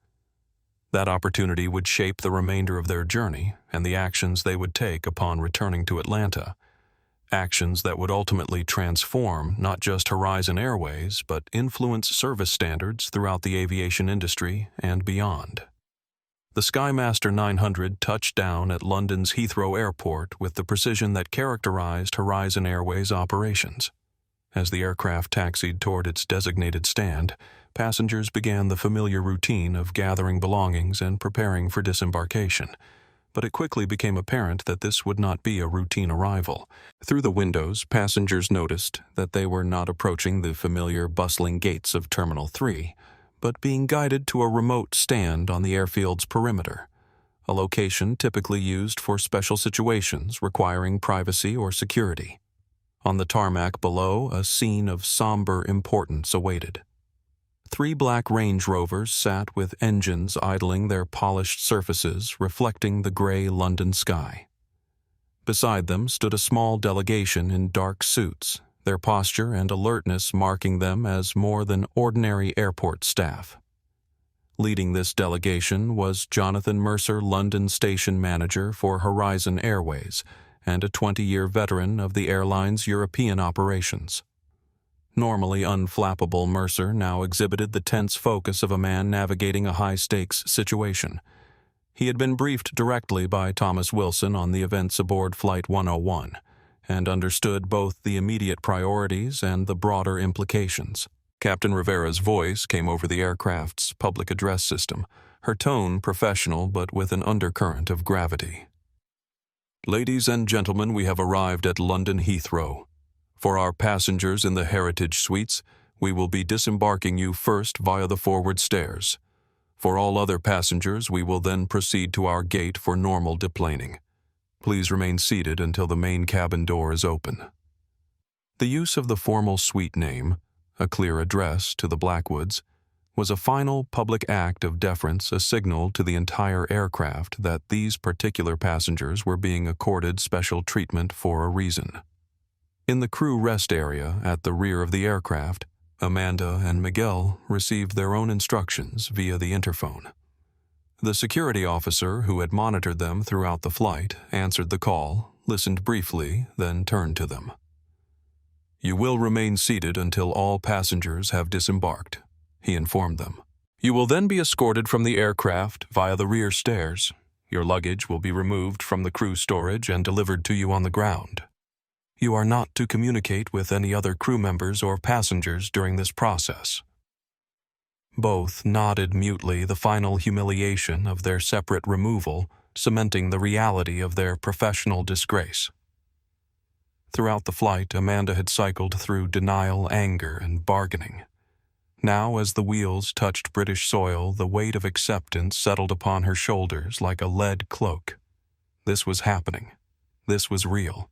[SPEAKER 1] That opportunity would shape the remainder of their journey and the actions they would take upon returning to Atlanta, actions that would ultimately transform not just Horizon Airways, but influence service standards throughout the aviation industry and beyond. The Skymaster 900 touched down at London's Heathrow Airport with the precision that characterized Horizon Airways operations. As the aircraft taxied toward its designated stand, passengers began the familiar routine of gathering belongings and preparing for disembarkation. But it quickly became apparent that this would not be a routine arrival. Through the windows, passengers noticed that they were not approaching the familiar bustling gates of Terminal 3, but being guided to a remote stand on the airfield's perimeter, a location typically used for special situations requiring privacy or security. On the tarmac below, a scene of somber importance awaited. 3 black Range Rovers sat with engines idling their polished surfaces reflecting the gray London sky. Beside them stood a small delegation in dark suits, their posture and alertness marking them as more than ordinary airport staff. Leading this delegation was Jonathan Mercer, London Station Manager for Horizon Airways, and a 20-year veteran of the airline's European operations. Normally unflappable, Mercer now exhibited the tense focus of a man navigating a high-stakes situation. He had been briefed directly by Thomas Wilson on the events aboard Flight 101, and understood both the immediate priorities and the broader implications. Captain Rivera's voice came over the aircraft's public address system, her tone professional but with an undercurrent of gravity. Ladies and gentlemen, we have arrived at London Heathrow. For our passengers in the Heritage Suites, we will be disembarking you first via the forward stairs. For all other passengers, we will then proceed to our gate for normal deplaning. Please remain seated until the main cabin door is open. The use of the formal suite name, a clear address to the Blackwoods, was a final public act of deference, a signal to the entire aircraft that these particular passengers were being accorded special treatment for a reason. In the crew rest area at the rear of the aircraft, Amanda and Miguel received their own instructions via the interphone. The security officer who had monitored them throughout the flight answered the call, listened briefly, then turned to them. You will remain seated until all passengers have disembarked, he informed them. You will then be escorted from the aircraft via the rear stairs. Your luggage will be removed from the crew storage and delivered to you on the ground. You are not to communicate with any other crew members or passengers during this process. Both nodded mutely, the final humiliation of their separate removal, cementing the reality of their professional disgrace. Throughout the flight, Amanda had cycled through denial, anger, and bargaining. Now, as the wheels touched British soil, the weight of acceptance settled upon her shoulders like a lead cloak. This was happening. This was real.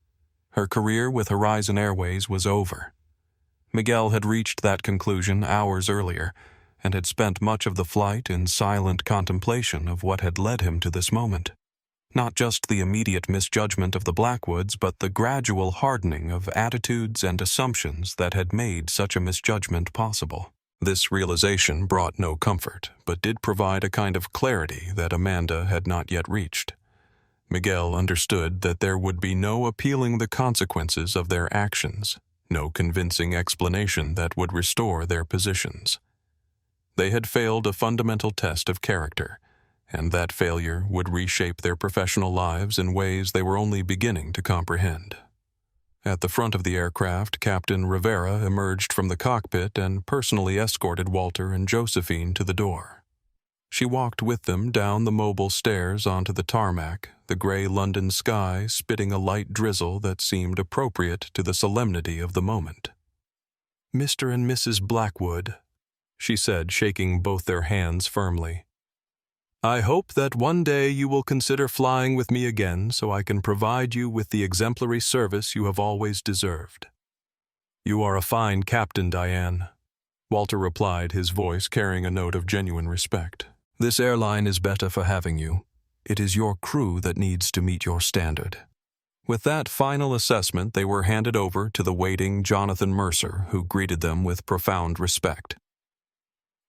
[SPEAKER 1] Her career with Horizon Airways was over. Miguel had reached that conclusion hours earlier, and had spent much of the flight in silent contemplation of what had led him to this moment. Not just the immediate misjudgment of the Blackwoods, but the gradual hardening of attitudes and assumptions that had made such a misjudgment possible. This realization brought no comfort, but did provide a kind of clarity that Amanda had not yet reached. Miguel understood that there would be no appealing the consequences of their actions, no convincing explanation that would restore their positions. They had failed a fundamental test of character, and that failure would reshape their professional lives in ways they were only beginning to comprehend. At the front of the aircraft, Captain Rivera emerged from the cockpit and personally escorted Walter and Josephine to the door. She walked with them down the mobile stairs onto the tarmac, the gray London sky spitting a light drizzle that seemed appropriate to the solemnity of the moment. "Mr. and Mrs. Blackwood," she said, shaking both their hands firmly. "I hope that one day you will consider flying with me again so I can provide you with the exemplary service you have always deserved." "You are a fine captain, Diane," Walter replied, his voice carrying a note of genuine respect. "This airline is better for having you. It is your crew that needs to meet your standard." With that final assessment, they were handed over to the waiting Jonathan Mercer, who greeted them with profound respect.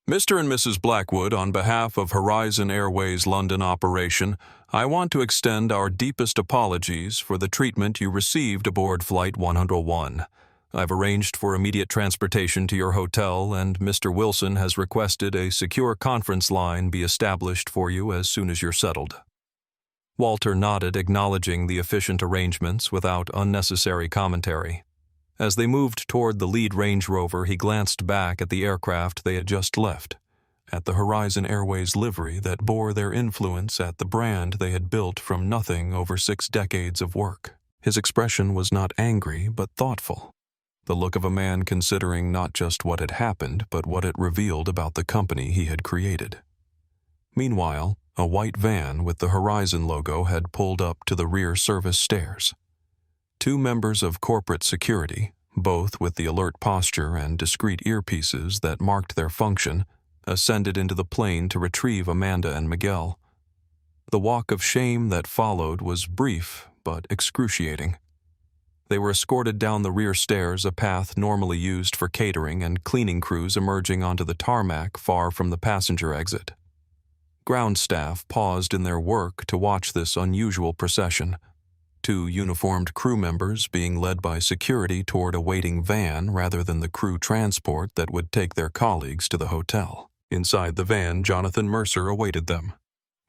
[SPEAKER 1] "Mr. and Mrs. Blackwood, on behalf of Horizon Airways London operation, I want to extend our deepest apologies for the treatment you received aboard Flight 101. I've arranged for immediate transportation to your hotel, and Mr. Wilson has requested a secure conference line be established for you as soon as you're settled." Walter nodded, acknowledging the efficient arrangements without unnecessary commentary. As they moved toward the lead Range Rover, he glanced back at the aircraft they had just left, at the Horizon Airways livery that bore their influence, at the brand they had built from nothing over 6 decades of work. His expression was not angry, but thoughtful, the look of a man considering not just what had happened, but what it revealed about the company he had created. Meanwhile, a white van with the Horizon logo had pulled up to the rear service stairs. 2 members of corporate security, both with the alert posture and discreet earpieces that marked their function, ascended into the plane to retrieve Amanda and Miguel. The walk of shame that followed was brief but excruciating. They were escorted down the rear stairs, a path normally used for catering and cleaning crews emerging onto the tarmac far from the passenger exit. Ground staff paused in their work to watch this unusual procession, 2 uniformed crew members being led by security toward a waiting van rather than the crew transport that would take their colleagues to the hotel. Inside the van, Jonathan Mercer awaited them,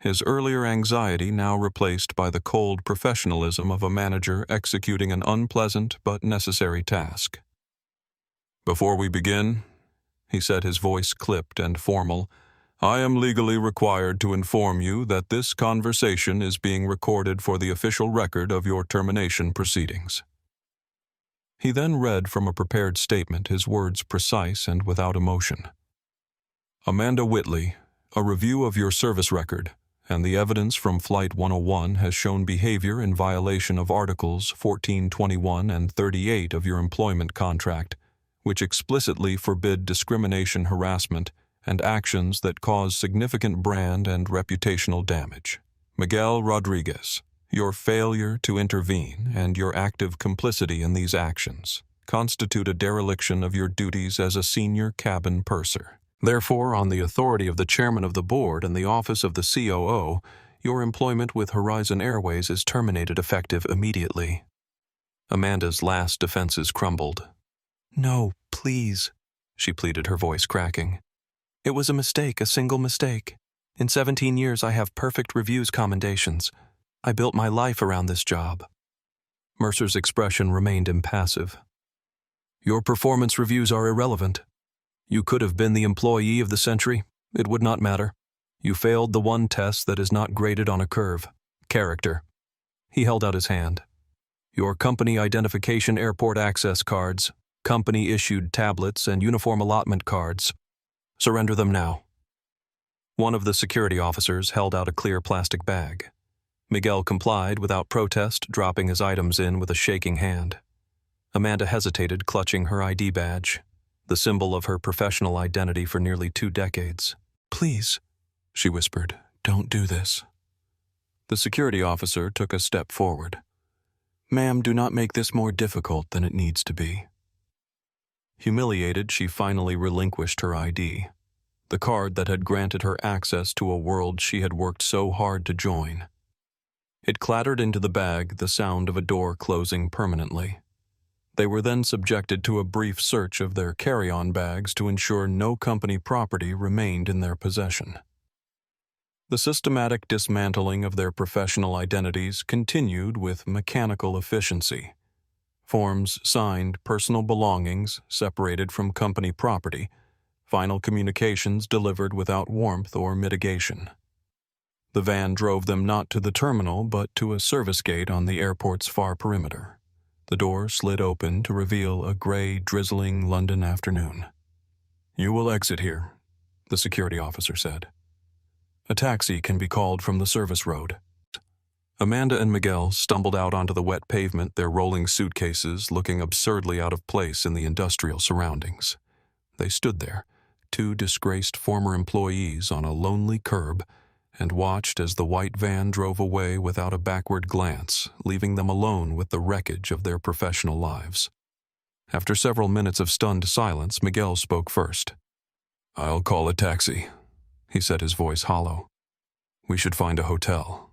[SPEAKER 1] his earlier anxiety now replaced by the cold professionalism of a manager executing an unpleasant but necessary task. "Before we begin," he said, his voice clipped and formal, "I am legally required to inform you that this conversation is being recorded for the official record of your termination proceedings." He then read from a prepared statement, his words precise and without emotion. "Amanda Whitley, a review of your service record and the evidence from Flight 101 has shown behavior in violation of Articles 14, 21, and 38 of your employment contract, which explicitly forbid discrimination, harassment, and actions that cause significant brand and reputational damage. Miguel Rodriguez, your failure to intervene and your active complicity in these actions constitute a dereliction of your duties as a senior cabin purser. Therefore, on the authority of the chairman of the board and the office of the COO, your employment with Horizon Airways is terminated effective immediately." Amanda's last defenses crumbled. "No, please," she pleaded, her voice cracking. "It was a mistake, a single mistake. In 17 years I have perfect reviews commendations. I built my life around this job." Mercer's expression remained impassive. "Your performance reviews are irrelevant. You could have been the employee of the century. It would not matter. You failed the one test that is not graded on a curve: character." He held out his hand. "Your company identification airport access cards, company-issued tablets, and uniform allotment cards, Surrender them now. One of the security officers held out a clear plastic bag. Miguel complied without protest, dropping his items in with a shaking hand. Amanda hesitated, clutching her ID badge, the symbol of her professional identity for nearly 2 decades. "Please," she whispered, "don't do this." The security officer took a step forward. "Ma'am, do not make this more difficult than it needs to be." Humiliated, she finally relinquished her ID, the card that had granted her access to a world she had worked so hard to join. It clattered into the bag, the sound of a door closing permanently. They were then subjected to a brief search of their carry-on bags to ensure no company property remained in their possession. The systematic dismantling of their professional identities continued with mechanical efficiency. Forms signed, personal belongings separated from company property, final communications delivered without warmth or mitigation. The van drove them not to the terminal but to a service gate on the airport's far perimeter. The door slid open to reveal a gray, drizzling London afternoon. "You will exit here," the security officer said. "A taxi can be called from the service road." Amanda and Miguel stumbled out onto the wet pavement, their rolling suitcases looking absurdly out of place in the industrial surroundings. They stood there, 2 disgraced former employees on a lonely curb, and watched as the white van drove away without a backward glance, leaving them alone with the wreckage of their professional lives. After several minutes of stunned silence, Miguel spoke first. "I'll call a taxi," he said, his voice hollow. "We should find a hotel."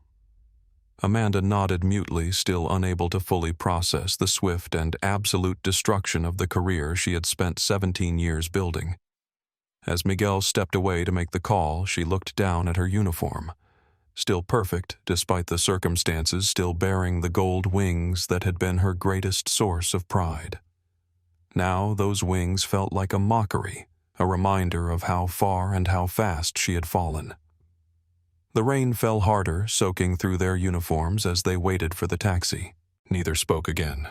[SPEAKER 1] Amanda nodded mutely, still unable to fully process the swift and absolute destruction of the career she had spent 17 years building. As Miguel stepped away to make the call, she looked down at her uniform, still perfect despite the circumstances, still bearing the gold wings that had been her greatest source of pride. Now those wings felt like a mockery, a reminder of how far and how fast she had fallen. The rain fell harder, soaking through their uniforms as they waited for the taxi. Neither spoke again.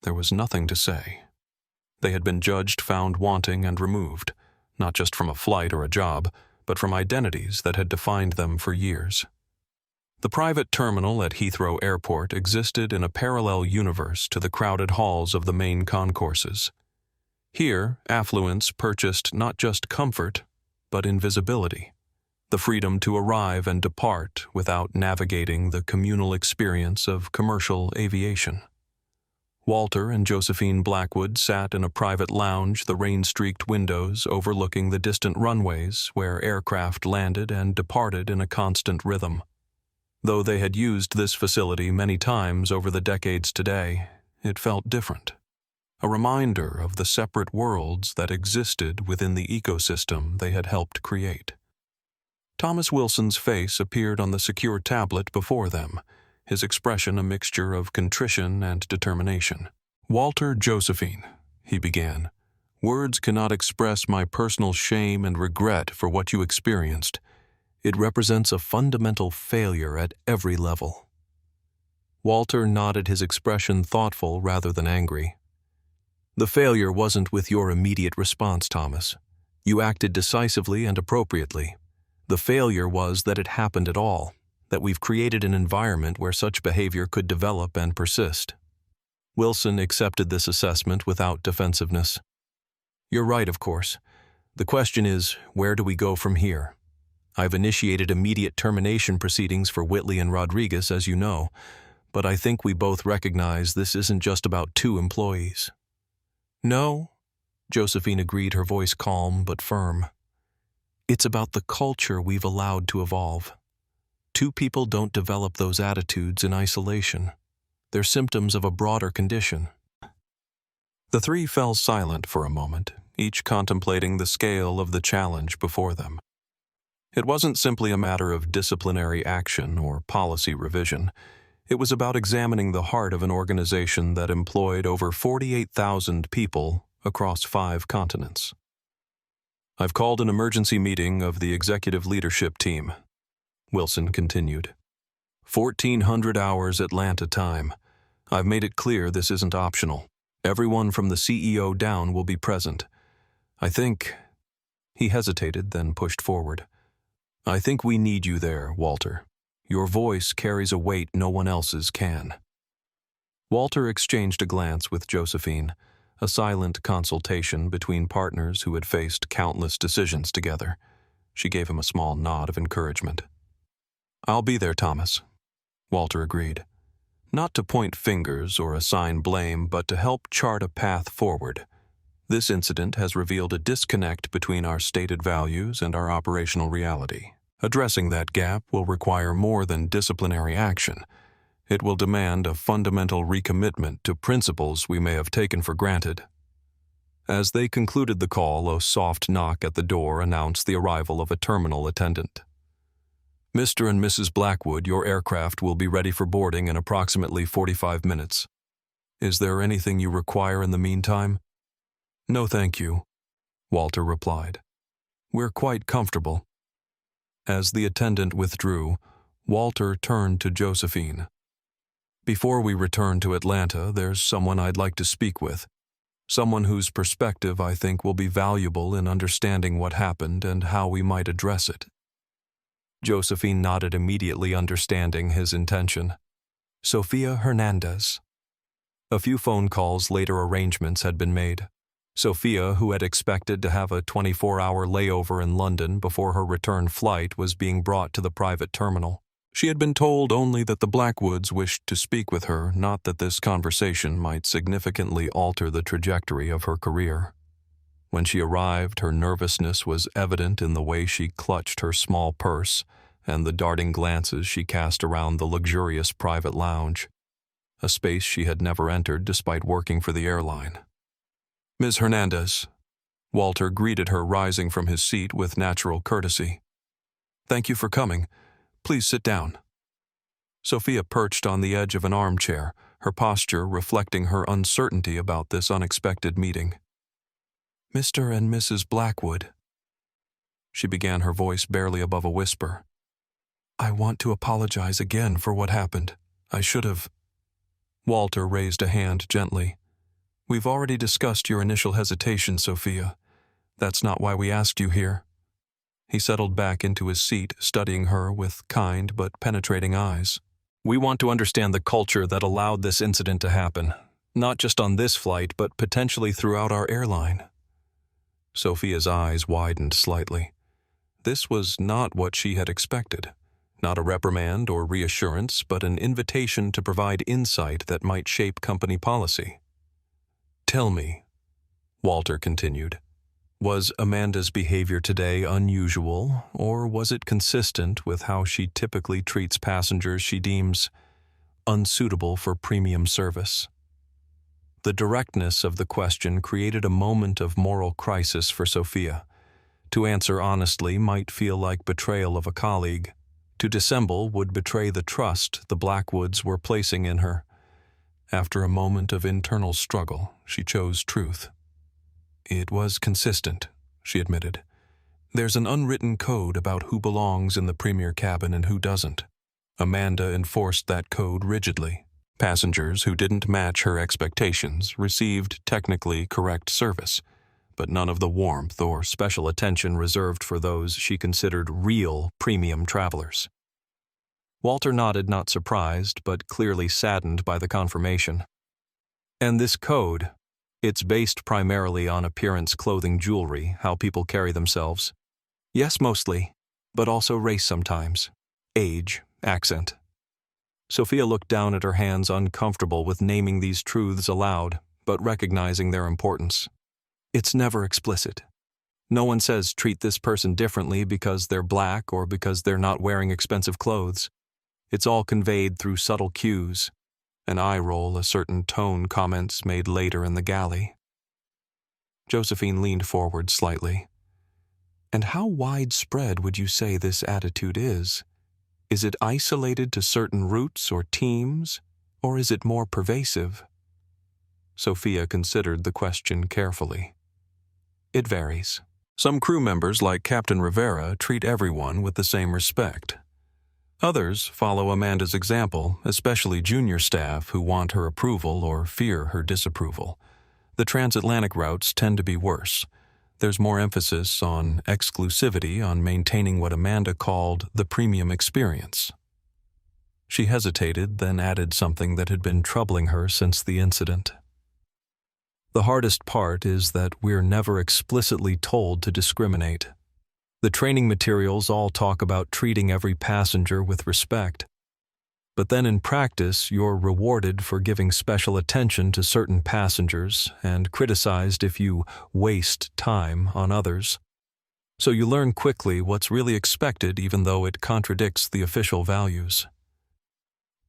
[SPEAKER 1] There was nothing to say. They had been judged, found wanting, and removed, not just from a flight or a job, but from identities that had defined them for years. The private terminal at Heathrow Airport existed in a parallel universe to the crowded halls of the main concourses. Here, affluence purchased not just comfort, but invisibility, the freedom to arrive and depart without navigating the communal experience of commercial aviation. Walter and Josephine Blackwood sat in a private lounge, the rain-streaked windows overlooking the distant runways where aircraft landed and departed in a constant rhythm. Though they had used this facility many times over the decades today, it felt different. A reminder of the separate worlds that existed within the ecosystem they had helped create. Thomas Wilson's face appeared on the secure tablet before them, his expression a mixture of contrition and determination. "Walter, Josephine," he began, "words cannot express my personal shame and regret for what you experienced. It represents a fundamental failure at every level." Walter nodded, his expression thoughtful rather than angry. "The failure wasn't with your immediate response, Thomas. You acted decisively and appropriately. The failure was that it happened at all, that we've created an environment where such behavior could develop and persist." Wilson accepted this assessment without defensiveness. "You're right, of course. The question is, where do we go from here? I've initiated immediate termination proceedings for Whitley and Rodriguez, as you know, but I think we both recognize this isn't just about 2 employees. "No," Josephine agreed, her voice calm but firm. "It's about the culture we've allowed to evolve. 2 people don't develop those attitudes in isolation. They're symptoms of a broader condition." The 3 fell silent for a moment, each contemplating the scale of the challenge before them. It wasn't simply a matter of disciplinary action or policy revision. It was about examining the heart of an organization that employed over 48,000 people across 5 continents. "I've called an emergency meeting of the executive leadership team," Wilson continued. 1,400 hours Atlanta time. I've made it clear this isn't optional. Everyone from the CEO down will be present. I think He hesitated, then pushed forward. "I think we need you there, Walter. Your voice carries a weight no one else's can." Walter exchanged a glance with Josephine, a silent consultation between partners who had faced countless decisions together. She gave him a small nod of encouragement. "I'll be there, Thomas," Walter agreed. Not to point fingers or assign blame, but to help chart a path forward. This incident has revealed a disconnect between our stated values and our operational reality. Addressing that gap will require more than disciplinary action. It will demand a fundamental recommitment to principles we may have taken for granted. As they concluded the call, a soft knock at the door announced the arrival of a terminal attendant. "Mr. and Mrs. Blackwood, your aircraft will be ready for boarding in approximately 45 minutes. Is there anything you require in the meantime?" "No, thank you," Walter replied. "We're quite comfortable." As the attendant withdrew, Walter turned to Josephine. "Before we return to Atlanta, there's someone I'd like to speak with. Someone whose perspective I think will be valuable in understanding what happened and how we might address it." Josephine nodded, immediately understanding his intention. "Sophia Hernandez." A few phone calls later, arrangements had been made. Sophia, who had expected to have a 24-hour layover in London before her return flight, was being brought to the private terminal. She had been told only that the Blackwoods wished to speak with her, not that this conversation might significantly alter the trajectory of her career. When she arrived, her nervousness was evident in the way she clutched her small purse and the darting glances she cast around the luxurious private lounge, a space she had never entered despite working for the airline. "Ms. Hernandez," Walter greeted her, rising from his seat with natural courtesy. "Thank you for coming. Please sit down." Sophia perched on the edge of an armchair, her posture reflecting her uncertainty about this unexpected meeting. "Mr. and Mrs. Blackwood," she began, her voice barely above a whisper. "I want to apologize again for what happened. I should have—" Walter raised a hand gently. "We've already discussed your initial hesitation, Sophia. That's not why we asked you here." He settled back into his seat, studying her with kind but penetrating eyes. "We want to understand the culture that allowed this incident to happen, not just on this flight, but potentially throughout our airline." Sophia's eyes widened slightly. This was not what she had expected. Not a reprimand or reassurance, but an invitation to provide insight that might shape company policy. "Tell me," Walter continued, "was Amanda's behavior today unusual, or was it consistent with how she typically treats passengers she deems unsuitable for premium service?" The directness of the question created a moment of moral crisis for Sophia. To answer honestly might feel like betrayal of a colleague. To dissemble would betray the trust the Blackwoods were placing in her. After a moment of internal struggle, she chose truth. "It was consistent," she admitted. "There's an unwritten code about who belongs in the premier cabin and who doesn't. Amanda enforced that code rigidly. Passengers who didn't match her expectations received technically correct service, but none of the warmth or special attention reserved for those she considered real premium travelers." Walter nodded, not surprised, but clearly saddened by the confirmation. "And this code, it's based primarily on appearance, clothing, jewelry, how people carry themselves." "Yes, mostly, but also race sometimes. Age, accent." Sophia looked down at her hands, uncomfortable with naming these truths aloud, but recognizing their importance. "It's never explicit. No one says treat this person differently because they're black or because they're not wearing expensive clothes. It's all conveyed through subtle cues, an eye roll, a certain tone, comments made later in the galley." Josephine leaned forward slightly. "And how widespread would you say this attitude is? Is it isolated to certain routes or teams, or is it more pervasive?" Sophia considered the question carefully. "It varies. Some crew members, like Captain Rivera, treat everyone with the same respect. Others follow Amanda's example, especially junior staff who want her approval or fear her disapproval. The transatlantic routes tend to be worse. There's more emphasis on exclusivity, on maintaining what Amanda called the premium experience. She hesitated, then added something that had been troubling her since the incident. The hardest part is that we're never explicitly told to discriminate. The training materials all talk about treating every passenger with respect. But then in practice, you're rewarded for giving special attention to certain passengers and criticized if you waste time on others. So you learn quickly what's really expected even though it contradicts the official values.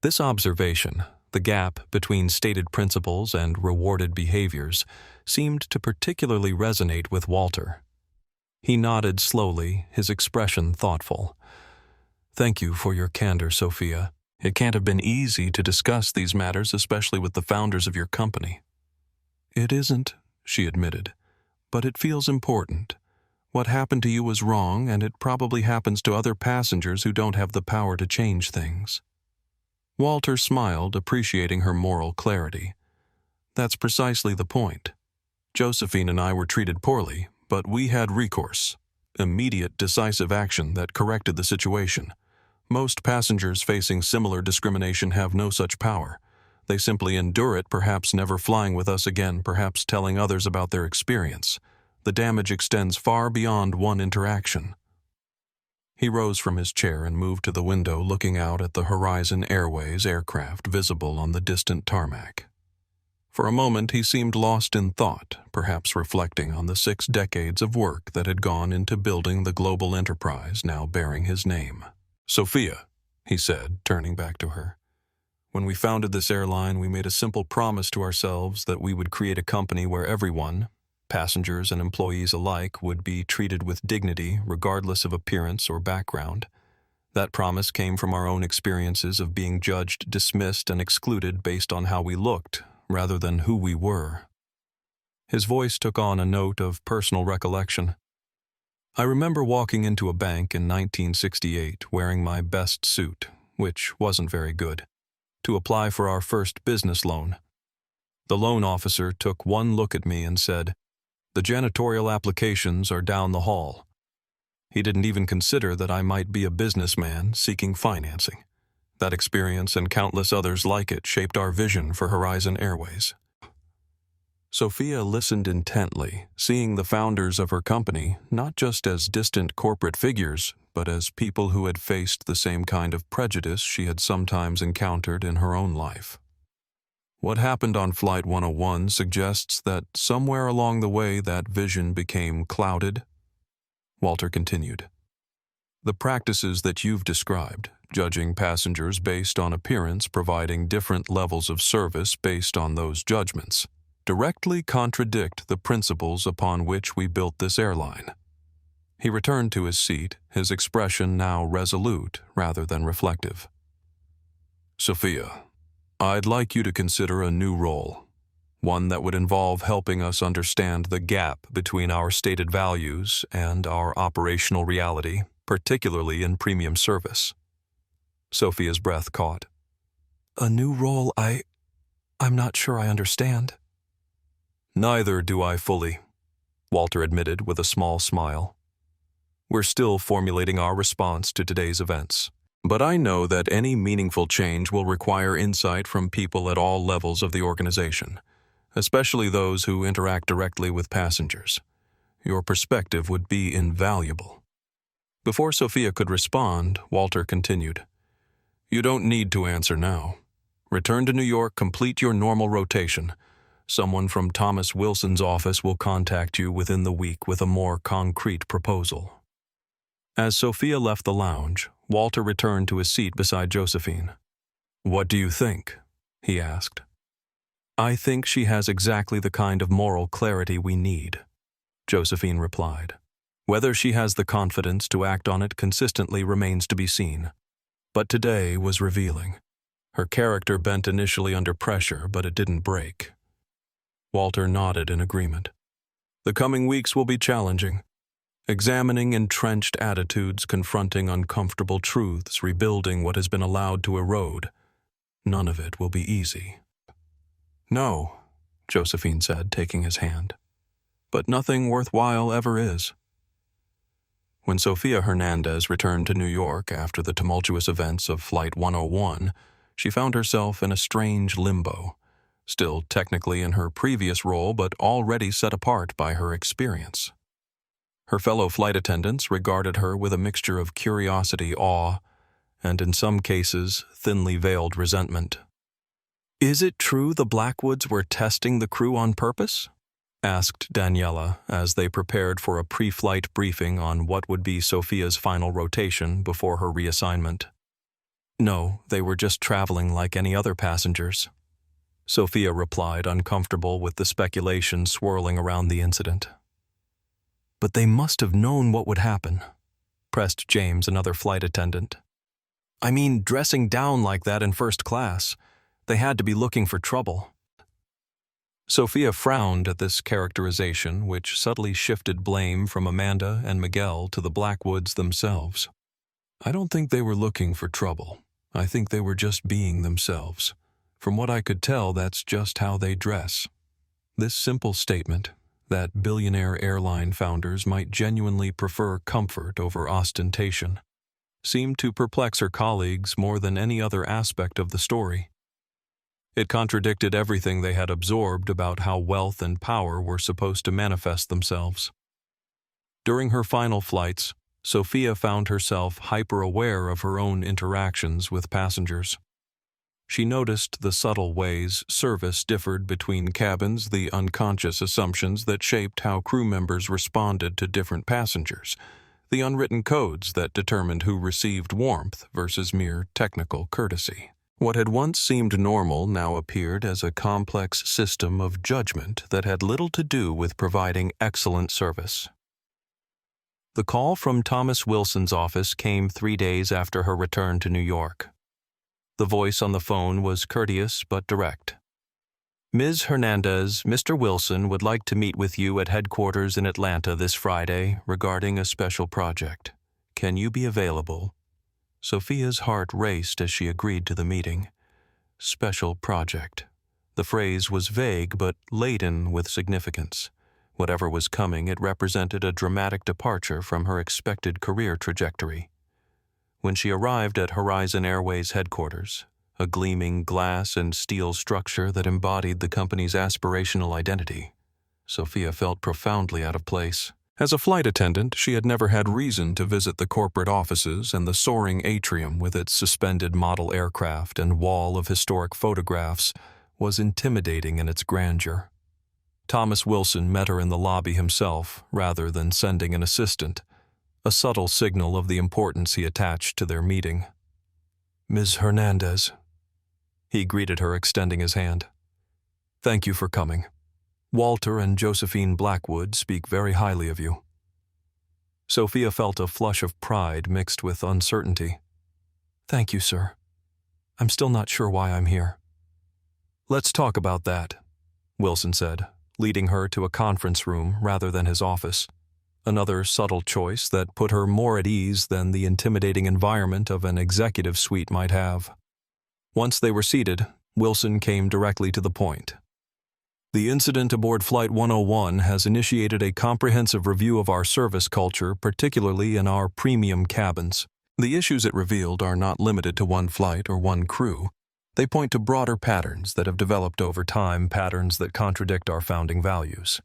[SPEAKER 1] This observation, the gap between stated principles and rewarded behaviors, seemed to particularly resonate with Walter. He nodded slowly, his expression thoughtful. "Thank you for your candor, Sophia. It can't have been easy to discuss these matters, especially with the founders of your company." "It isn't," she admitted, "but it feels important. What happened to you was wrong, and it probably happens to other passengers who don't have the power to change things." Walter smiled, appreciating her moral clarity. "That's precisely the point. Josephine and I were treated poorly, but we had recourse, immediate, decisive action that corrected the situation. Most passengers facing similar discrimination have no such power. They simply endure it, perhaps never flying with us again, perhaps telling others about their experience. The damage extends far beyond one interaction." He rose from his chair and moved to the window, looking out at the Horizon Airways aircraft visible on the distant tarmac. For a moment he seemed lost in thought, perhaps reflecting on the 6 decades of work that had gone into building the global enterprise now bearing his name. "Sophia," he said, turning back to her, "when we founded this airline, we made a simple promise to ourselves that we would create a company where everyone, passengers and employees alike, would be treated with dignity regardless of appearance or background. That promise came from our own experiences of being judged, dismissed, and excluded based on how we looked, rather than who we were." His voice took on a note of personal recollection. "I remember walking into a bank in 1968 wearing my best suit, which wasn't very good, to apply for our first business loan. The loan officer took one look at me and said, 'The janitorial applications are down the hall.' He didn't even consider that I might be a businessman seeking financing. That experience and countless others like it shaped our vision for Horizon Airways." Sophia listened intently, seeing the founders of her company not just as distant corporate figures, but as people who had faced the same kind of prejudice she had sometimes encountered in her own life. "What happened on Flight 101 suggests that somewhere along the way that vision became clouded," Walter continued. "The practices that you've described, judging passengers based on appearance, providing different levels of service based on those judgments, directly contradict the principles upon which we built this airline." He returned to his seat, his expression now resolute rather than reflective. "Sophia, I'd like you to consider a new role, one that would involve helping us understand the gap between our stated values and our operational reality, particularly in premium service." Sophia's breath caught. "A new role? I'm not sure I understand." "Neither do I fully," Walter admitted with a small smile. "We're still formulating our response to today's events. But I know that any meaningful change will require insight from people at all levels of the organization, especially those who interact directly with passengers. Your perspective would be invaluable." Before Sophia could respond, Walter continued, "You don't need to answer now. Return to New York, complete your normal rotation. Someone from Thomas Wilson's office will contact you within the week with a more concrete proposal." As Sophia left the lounge, Walter returned to his seat beside Josephine. "What do you think?" he asked. "I think she has exactly the kind of moral clarity we need," Josephine replied. "Whether she has the confidence to act on it consistently remains to be seen. But today was revealing. Her character bent initially under pressure, but it didn't break." Walter nodded in agreement. "The coming weeks will be challenging. Examining entrenched attitudes, confronting uncomfortable truths, rebuilding what has been allowed to erode. None of it will be easy." "No," Josephine said, taking his hand. but nothing worthwhile ever is. When Sofia Hernandez returned to New York after the tumultuous events of Flight 101, she found herself in a strange limbo, still technically in her previous role but already set apart by her experience. Her fellow flight attendants regarded her with a mixture of curiosity, awe, and in some cases, thinly veiled resentment. "Is it true the Blackwoods were testing the crew on purpose?" asked Daniela as they prepared for a pre-flight briefing on what would be Sofia's final rotation before her reassignment. "No, they were just traveling like any other passengers," Sofia replied, uncomfortable with the speculation swirling around the incident. "But they must have known what would happen," pressed James, another flight attendant. "I mean, dressing down like that in first class. They had to be looking for trouble." Sofia frowned at this characterization, which subtly shifted blame from Amanda and Miguel to the Blackwoods themselves. "I don't think they were looking for trouble. I think they were just being themselves. From what I could tell, that's just how they dress." This simple statement, that billionaire airline founders might genuinely prefer comfort over ostentation, seemed to perplex her colleagues more than any other aspect of the story. It contradicted everything they had absorbed about how wealth and power were supposed to manifest themselves. During her final flights, Sofia found herself hyper-aware of her own interactions with passengers. She noticed the subtle ways service differed between cabins, the unconscious assumptions that shaped how crew members responded to different passengers, the unwritten codes that determined who received warmth versus mere technical courtesy. What had once seemed normal now appeared as a complex system of judgment that had little to do with providing excellent service. The call from Thomas Wilson's office came 3 days after her return to New York. The voice on the phone was courteous but direct. "Ms. Hernandez, Mr. Wilson would like to meet with you at headquarters in Atlanta this Friday regarding a special project. Can you be available?" Sofia's heart raced as she agreed to the meeting. Special project. The phrase was vague but laden with significance. Whatever was coming, it represented a dramatic departure from her expected career trajectory. When she arrived at Horizon Airways headquarters, a gleaming glass and steel structure that embodied the company's aspirational identity, Sofia felt profoundly out of place. As a flight attendant, she had never had reason to visit the corporate offices, and the soaring atrium with its suspended model aircraft and wall of historic photographs was intimidating in its grandeur. Thomas Wilson met her in the lobby himself, rather than sending an assistant, a subtle signal of the importance he attached to their meeting. "Ms. Hernandez," he greeted her, extending his hand. "Thank you for coming. Walter and Josephine Blackwood speak very highly of you." Sofia felt a flush of pride mixed with uncertainty. "Thank you, sir. I'm still not sure why I'm here." "Let's talk about that," Wilson said, leading her to a conference room rather than his office. Another subtle choice that put her more at ease than the intimidating environment of an executive suite might have. Once they were seated, Wilson came directly to the point. "The incident aboard Flight 101 has initiated a comprehensive review of our service culture, particularly in our premium cabins. The issues it revealed are not limited to one flight or one crew. They point to broader patterns that have developed over time, patterns that contradict our founding values."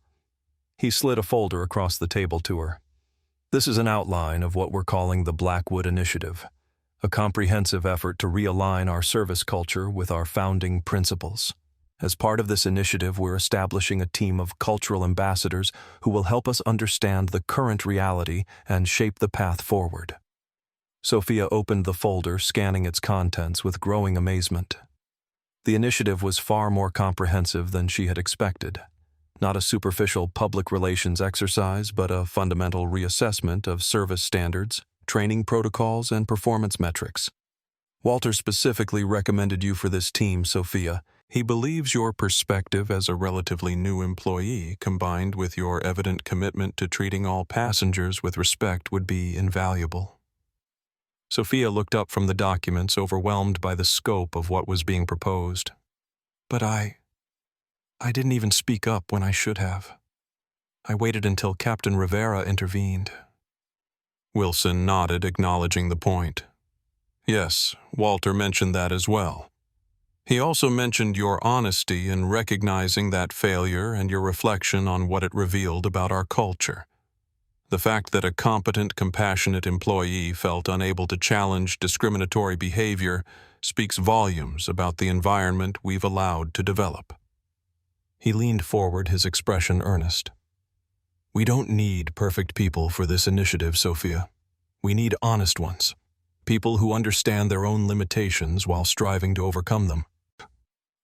[SPEAKER 1] He slid a folder across the table to her. "This is an outline of what we're calling the Blackwood Initiative, a comprehensive effort to realign our service culture with our founding principles. As part of this initiative, we're establishing a team of cultural ambassadors who will help us understand the current reality and shape the path forward." Sofia opened the folder, scanning its contents with growing amazement. The initiative was far more comprehensive than she had expected. Not a superficial public relations exercise, but a fundamental reassessment of service standards, training protocols, and performance metrics. "Walter specifically recommended you for this team, Sofia. He believes your perspective as a relatively new employee, combined with your evident commitment to treating all passengers with respect, would be invaluable." Sofia looked up from the documents, overwhelmed by the scope of what was being proposed. "But I didn't even speak up when I should have." I waited until Captain Rivera intervened. Wilson nodded, acknowledging the point. Yes, Walter mentioned that as well. He also mentioned your honesty in recognizing that failure and your reflection on what it revealed about our culture. The fact that a competent, compassionate employee felt unable to challenge discriminatory behavior speaks volumes about the environment we've allowed to develop. He leaned forward, his expression earnest. We don't need perfect people for this initiative, Sophia. We need honest ones. People who understand their own limitations while striving to overcome them.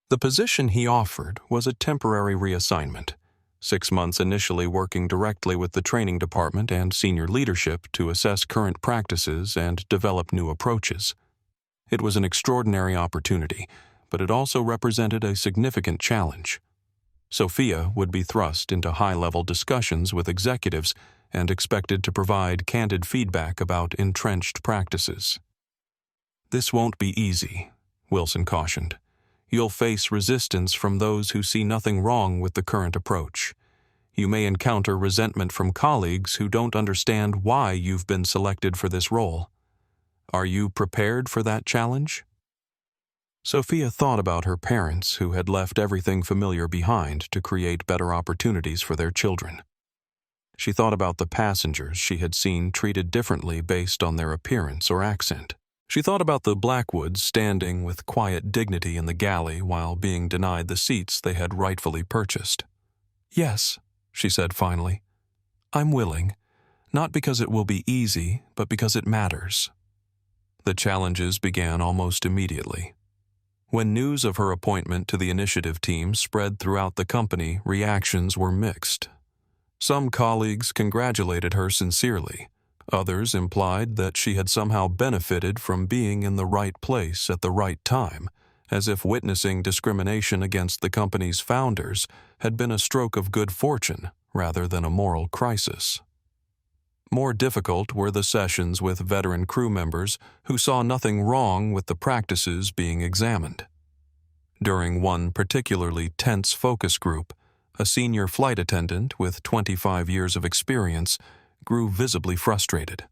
[SPEAKER 1] The position he offered was a temporary reassignment, 6 months initially working directly with the training department and senior leadership to assess current practices and develop new approaches. It was an extraordinary opportunity, but it also represented a significant challenge. Sophia would be thrust into high-level discussions with executives and expected to provide candid feedback about entrenched practices. This won't be easy, Wilson cautioned. You'll face resistance from those who see nothing wrong with the current approach. You may encounter resentment from colleagues who don't understand why you've been selected for this role. Are you prepared for that challenge? Sophia thought about her parents who had left everything familiar behind to create better opportunities for their children. She thought about the passengers she had seen treated differently based on their appearance or accent. She thought about the Blackwoods standing with quiet dignity in the galley while being denied the seats they had rightfully purchased. Yes, she said finally. I'm willing, not because it will be easy, but because it matters. The challenges began almost immediately. When news of her appointment to the initiative team spread throughout the company, reactions were mixed. Some colleagues congratulated her sincerely. Others implied that she had somehow benefited from being in the right place at the right time, as if witnessing discrimination against the company's founders had been a stroke of good fortune rather than a moral crisis. More difficult were the sessions with veteran crew members who saw nothing wrong with the practices being examined. During one particularly tense focus group, a senior flight attendant with 25 years of experience grew visibly frustrated.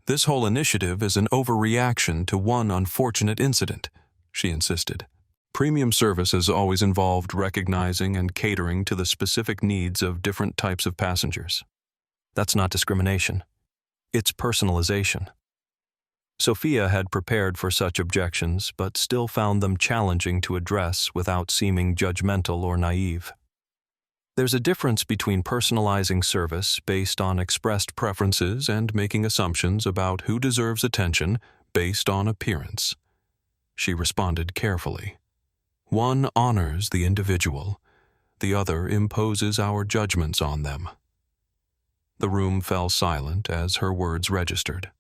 [SPEAKER 1] This whole initiative is an overreaction to one unfortunate incident, she insisted. Premium service has always involved recognizing and catering to the specific needs of different types of passengers. That's not discrimination. It's personalization. Sophia had prepared for such objections, but still found them challenging to address without seeming judgmental or naive. There's a difference between personalizing service based on expressed preferences and making assumptions about who deserves attention based on appearance. She responded carefully. One honors the individual, the other imposes our judgments on them. The room fell silent as her words registered.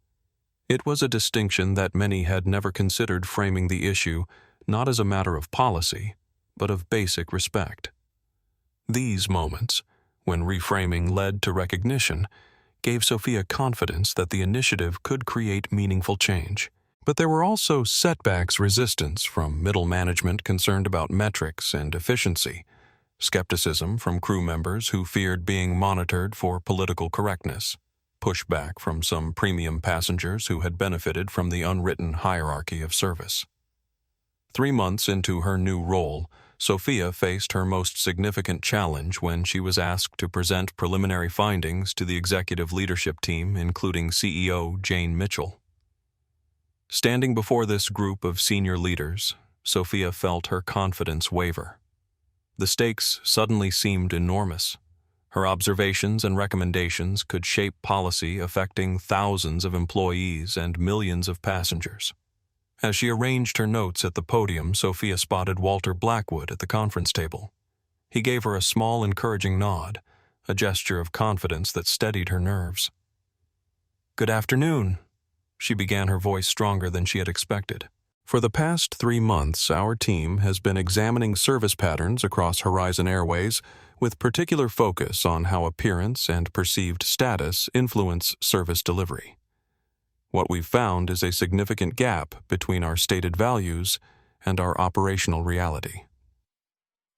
[SPEAKER 1] It was a distinction that many had never considered, framing the issue not as a matter of policy, but of basic respect. These moments, when reframing led to recognition, gave Sophia confidence that the initiative could create meaningful change. But there were also setbacks, resistance from middle management concerned about metrics and efficiency, skepticism from crew members who feared being monitored for political correctness, pushback from some premium passengers who had benefited from the unwritten hierarchy of service. 3 months into her new role, Sophia faced her most significant challenge when she was asked to present preliminary findings to the executive leadership team, including CEO Jane Mitchell. Standing before this group of senior leaders, Sophia felt her confidence waver. The stakes suddenly seemed enormous. Her observations and recommendations could shape policy affecting thousands of employees and millions of passengers. As she arranged her notes at the podium, Sophia spotted Walter Blackwood at the conference table. He gave her a small, encouraging nod, a gesture of confidence that steadied her nerves. "Good afternoon," she began, her voice stronger than she had expected. For the past 3 months, our team has been examining service patterns across Horizon Airways with particular focus on how appearance and perceived status influence service delivery. What we've found is a significant gap between our stated values and our operational reality.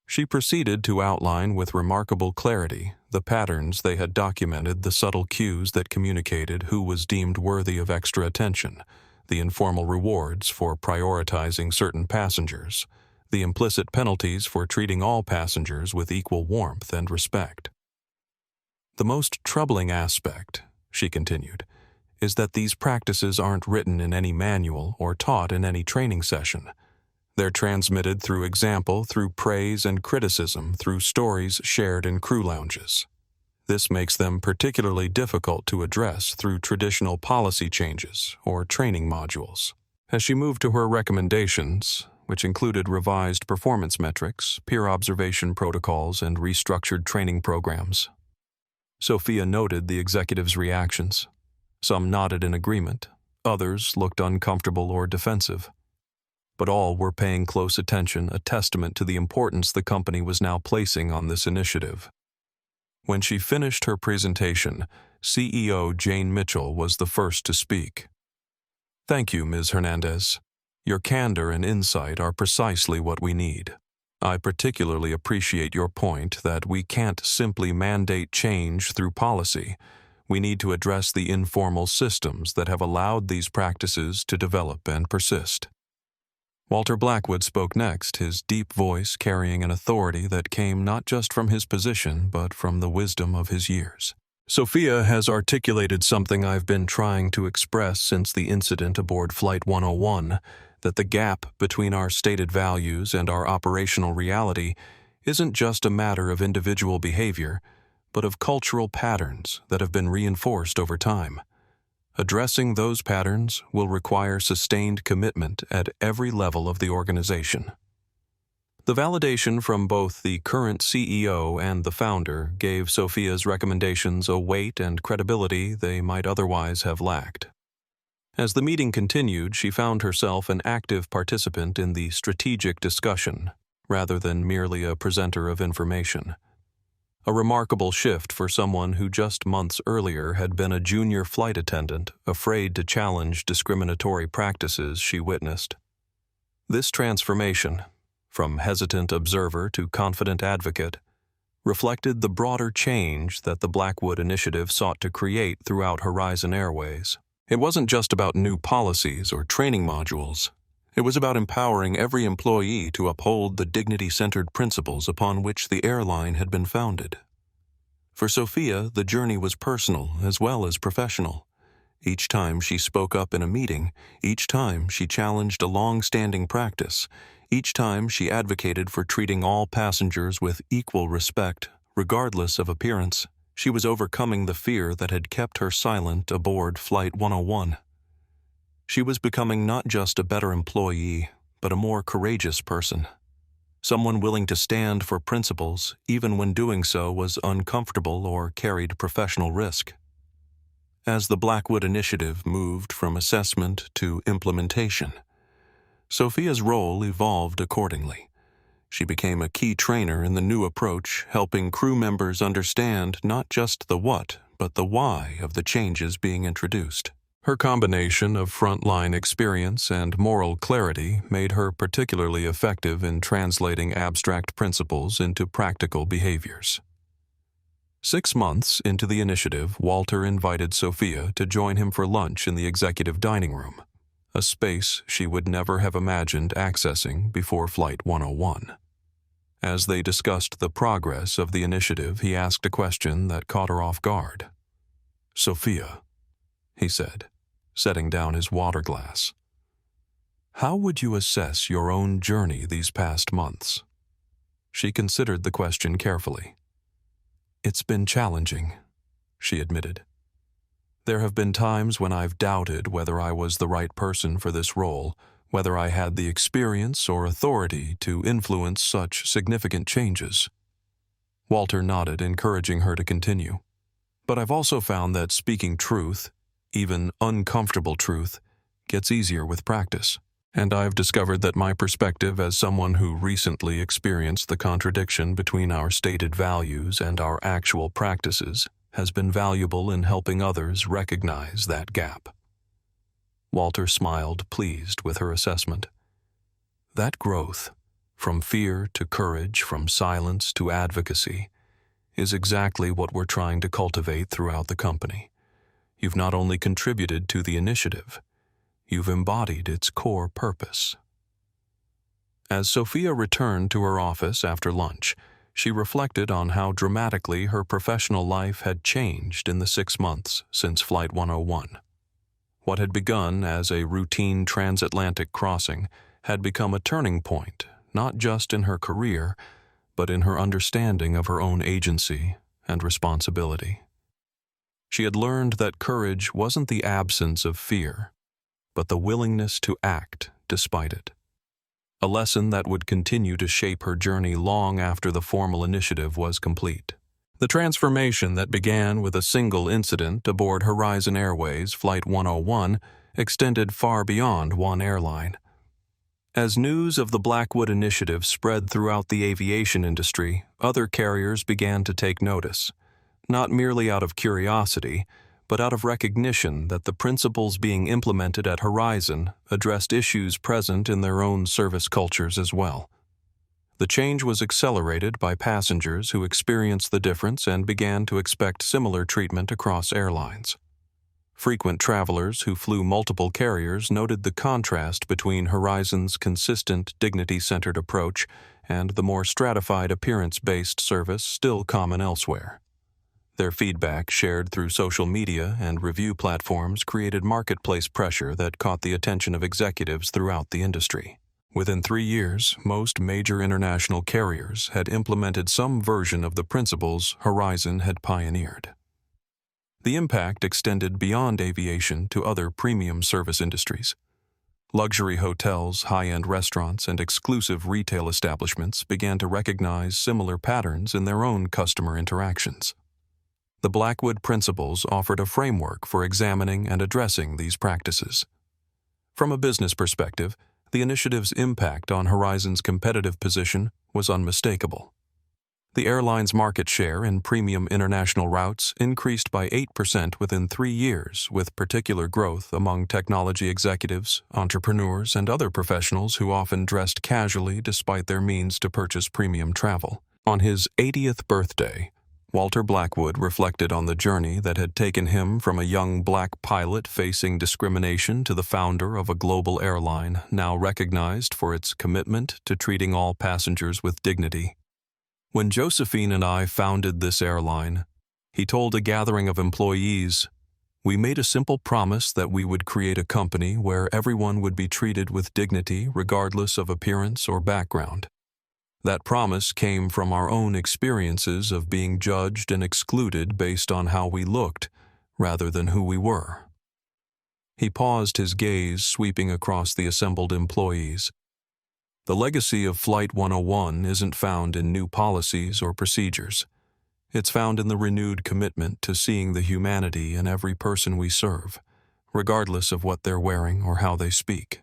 [SPEAKER 1] She proceeded to outline with remarkable clarity the patterns they had documented, the subtle cues that communicated who was deemed worthy of extra attention, the informal rewards for prioritizing certain passengers, the implicit penalties for treating all passengers with equal warmth and respect. The most troubling aspect, she continued, is that these practices aren't written in any manual or taught in any training session. They're transmitted through example, through praise and criticism, through stories shared in crew lounges. This makes them particularly difficult to address through traditional policy changes or training modules. As she moved to her recommendations, which included revised performance metrics, peer observation protocols, and restructured training programs, Sophia noted the executives' reactions. Some nodded in agreement, others looked uncomfortable or defensive. But all were paying close attention, a testament to the importance the company was now placing on this initiative. When she finished her presentation, CEO Jane Mitchell was the first to speak. "Thank you, Ms. Hernandez. Your candor and insight are precisely what we need. I particularly appreciate your point that we can't simply mandate change through policy. We need to address the informal systems that have allowed these practices to develop and persist." Walter Blackwood spoke next, his deep voice carrying an authority that came not just from his position, but from the wisdom of his years. "Sophia has articulated something I've been trying to express since the incident aboard Flight 101, that the gap between our stated values and our operational reality isn't just a matter of individual behavior, but of cultural patterns that have been reinforced over time. Addressing those patterns will require sustained commitment at every level of the organization." The validation from both the current CEO and the founder gave Sophia's recommendations a weight and credibility they might otherwise have lacked. As the meeting continued, she found herself an active participant in the strategic discussion, rather than merely a presenter of information. A remarkable shift for someone who just months earlier had been a junior flight attendant, afraid to challenge discriminatory practices she witnessed. This transformation, from hesitant observer to confident advocate, reflected the broader change that the Blackwood Initiative sought to create throughout Horizon Airways. It wasn't just about new policies or training modules. It was about empowering every employee to uphold the dignity-centered principles upon which the airline had been founded. For Sophia, the journey was personal as well as professional. Each time she spoke up in a meeting, each time she challenged a long-standing practice, each time she advocated for treating all passengers with equal respect, regardless of appearance, she was overcoming the fear that had kept her silent aboard Flight 101. She was becoming not just a better employee, but a more courageous person. Someone willing to stand for principles, even when doing so was uncomfortable or carried professional risk. As the Blackwood Initiative moved from assessment to implementation, Sophia's role evolved accordingly. She became a key trainer in the new approach, helping crew members understand not just the what, but the why of the changes being introduced. Her combination of frontline experience and moral clarity made her particularly effective in translating abstract principles into practical behaviors. 6 months into the initiative, Walter invited Sophia to join him for lunch in the executive dining room, a space she would never have imagined accessing before Flight 101. As they discussed the progress of the initiative, he asked a question that caught her off guard. "Sophia," he said, setting down his water glass, "how would you assess your own journey these past months?" She considered the question carefully. "It's been challenging," she admitted. "There have been times when I've doubted whether I was the right person for this role, whether I had the experience or authority to influence such significant changes." Walter nodded, encouraging her to continue. "But I've also found that speaking truth, even uncomfortable truth, gets easier with practice. And I've discovered that my perspective as someone who recently experienced the contradiction between our stated values and our actual practices has been valuable in helping others recognize that gap." Walter smiled, pleased with her assessment. That growth, from fear to courage, from silence to advocacy, is exactly what we're trying to cultivate throughout the company. You've not only contributed to the initiative, you've embodied its core purpose. As Sophia returned to her office after lunch, she reflected on how dramatically her professional life had changed in the 6 months since Flight 101. What had begun as a routine transatlantic crossing had become a turning point, not just in her career, but in her understanding of her own agency and responsibility. She had learned that courage wasn't the absence of fear, but the willingness to act despite it. A lesson that would continue to shape her journey long after the formal initiative was complete. The transformation that began with a single incident aboard Horizon Airways Flight 101 extended far beyond one airline. As news of the Blackwood initiative spread throughout the aviation industry, other carriers began to take notice, not merely out of curiosity, but out of recognition that the principles being implemented at Horizon addressed issues present in their own service cultures as well. The change was accelerated by passengers who experienced the difference and began to expect similar treatment across airlines. Frequent travelers who flew multiple carriers noted the contrast between Horizon's consistent, dignity-centered approach and the more stratified appearance-based service still common elsewhere. Their feedback, shared through social media and review platforms, created marketplace pressure that caught the attention of executives throughout the industry. Within 3 years, most major international carriers had implemented some version of the principles Horizon had pioneered. The impact extended beyond aviation to other premium service industries. Luxury hotels, high-end restaurants, and exclusive retail establishments began to recognize similar patterns in their own customer interactions. The Blackwood principles offered a framework for examining and addressing these practices. From a business perspective, the initiative's impact on Horizon's competitive position was unmistakable. The airline's market share in premium international routes increased by 8% within 3 years, with particular growth among technology executives, entrepreneurs, and other professionals who often dressed casually despite their means to purchase premium travel. On his 80th birthday, Walter Blackwood reflected on the journey that had taken him from a young black pilot facing discrimination to the founder of a global airline now recognized for its commitment to treating all passengers with dignity. When Josephine and I founded this airline, he told a gathering of employees, "We made a simple promise that we would create a company where everyone would be treated with dignity regardless of appearance or background." That promise came from our own experiences of being judged and excluded based on how we looked, rather than who we were. He paused, his gaze sweeping across the assembled employees. The legacy of Flight 101 isn't found in new policies or procedures. It's found in the renewed commitment to seeing the humanity in every person we serve, regardless of what they're wearing or how they speak.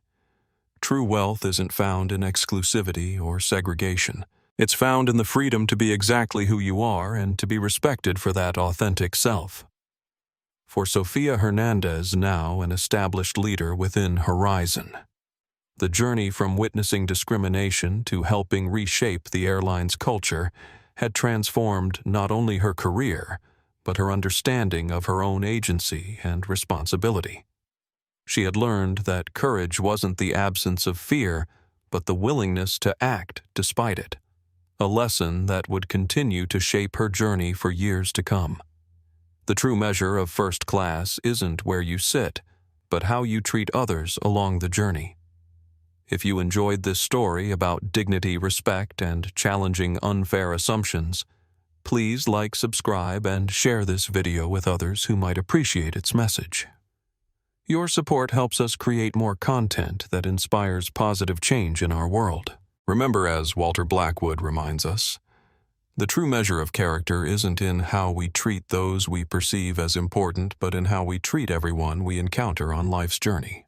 [SPEAKER 1] True wealth isn't found in exclusivity or segregation. It's found in the freedom to be exactly who you are and to be respected for that authentic self. For Sofia Hernandez, now an established leader within Horizon, the journey from witnessing discrimination to helping reshape the airline's culture had transformed not only her career, but her understanding of her own agency and responsibility. She had learned that courage wasn't the absence of fear, but the willingness to act despite it, a lesson that would continue to shape her journey for years to come. The true measure of first class isn't where you sit, but how you treat others along the journey. If you enjoyed this story about dignity, respect, and challenging unfair assumptions, please like, subscribe, and share this video with others who might appreciate its message. Your support helps us create more content that inspires positive change in our world. Remember, as Walter Blackwood reminds us, the true measure of character isn't in how we treat those we perceive as important, but in how we treat everyone we encounter on life's journey.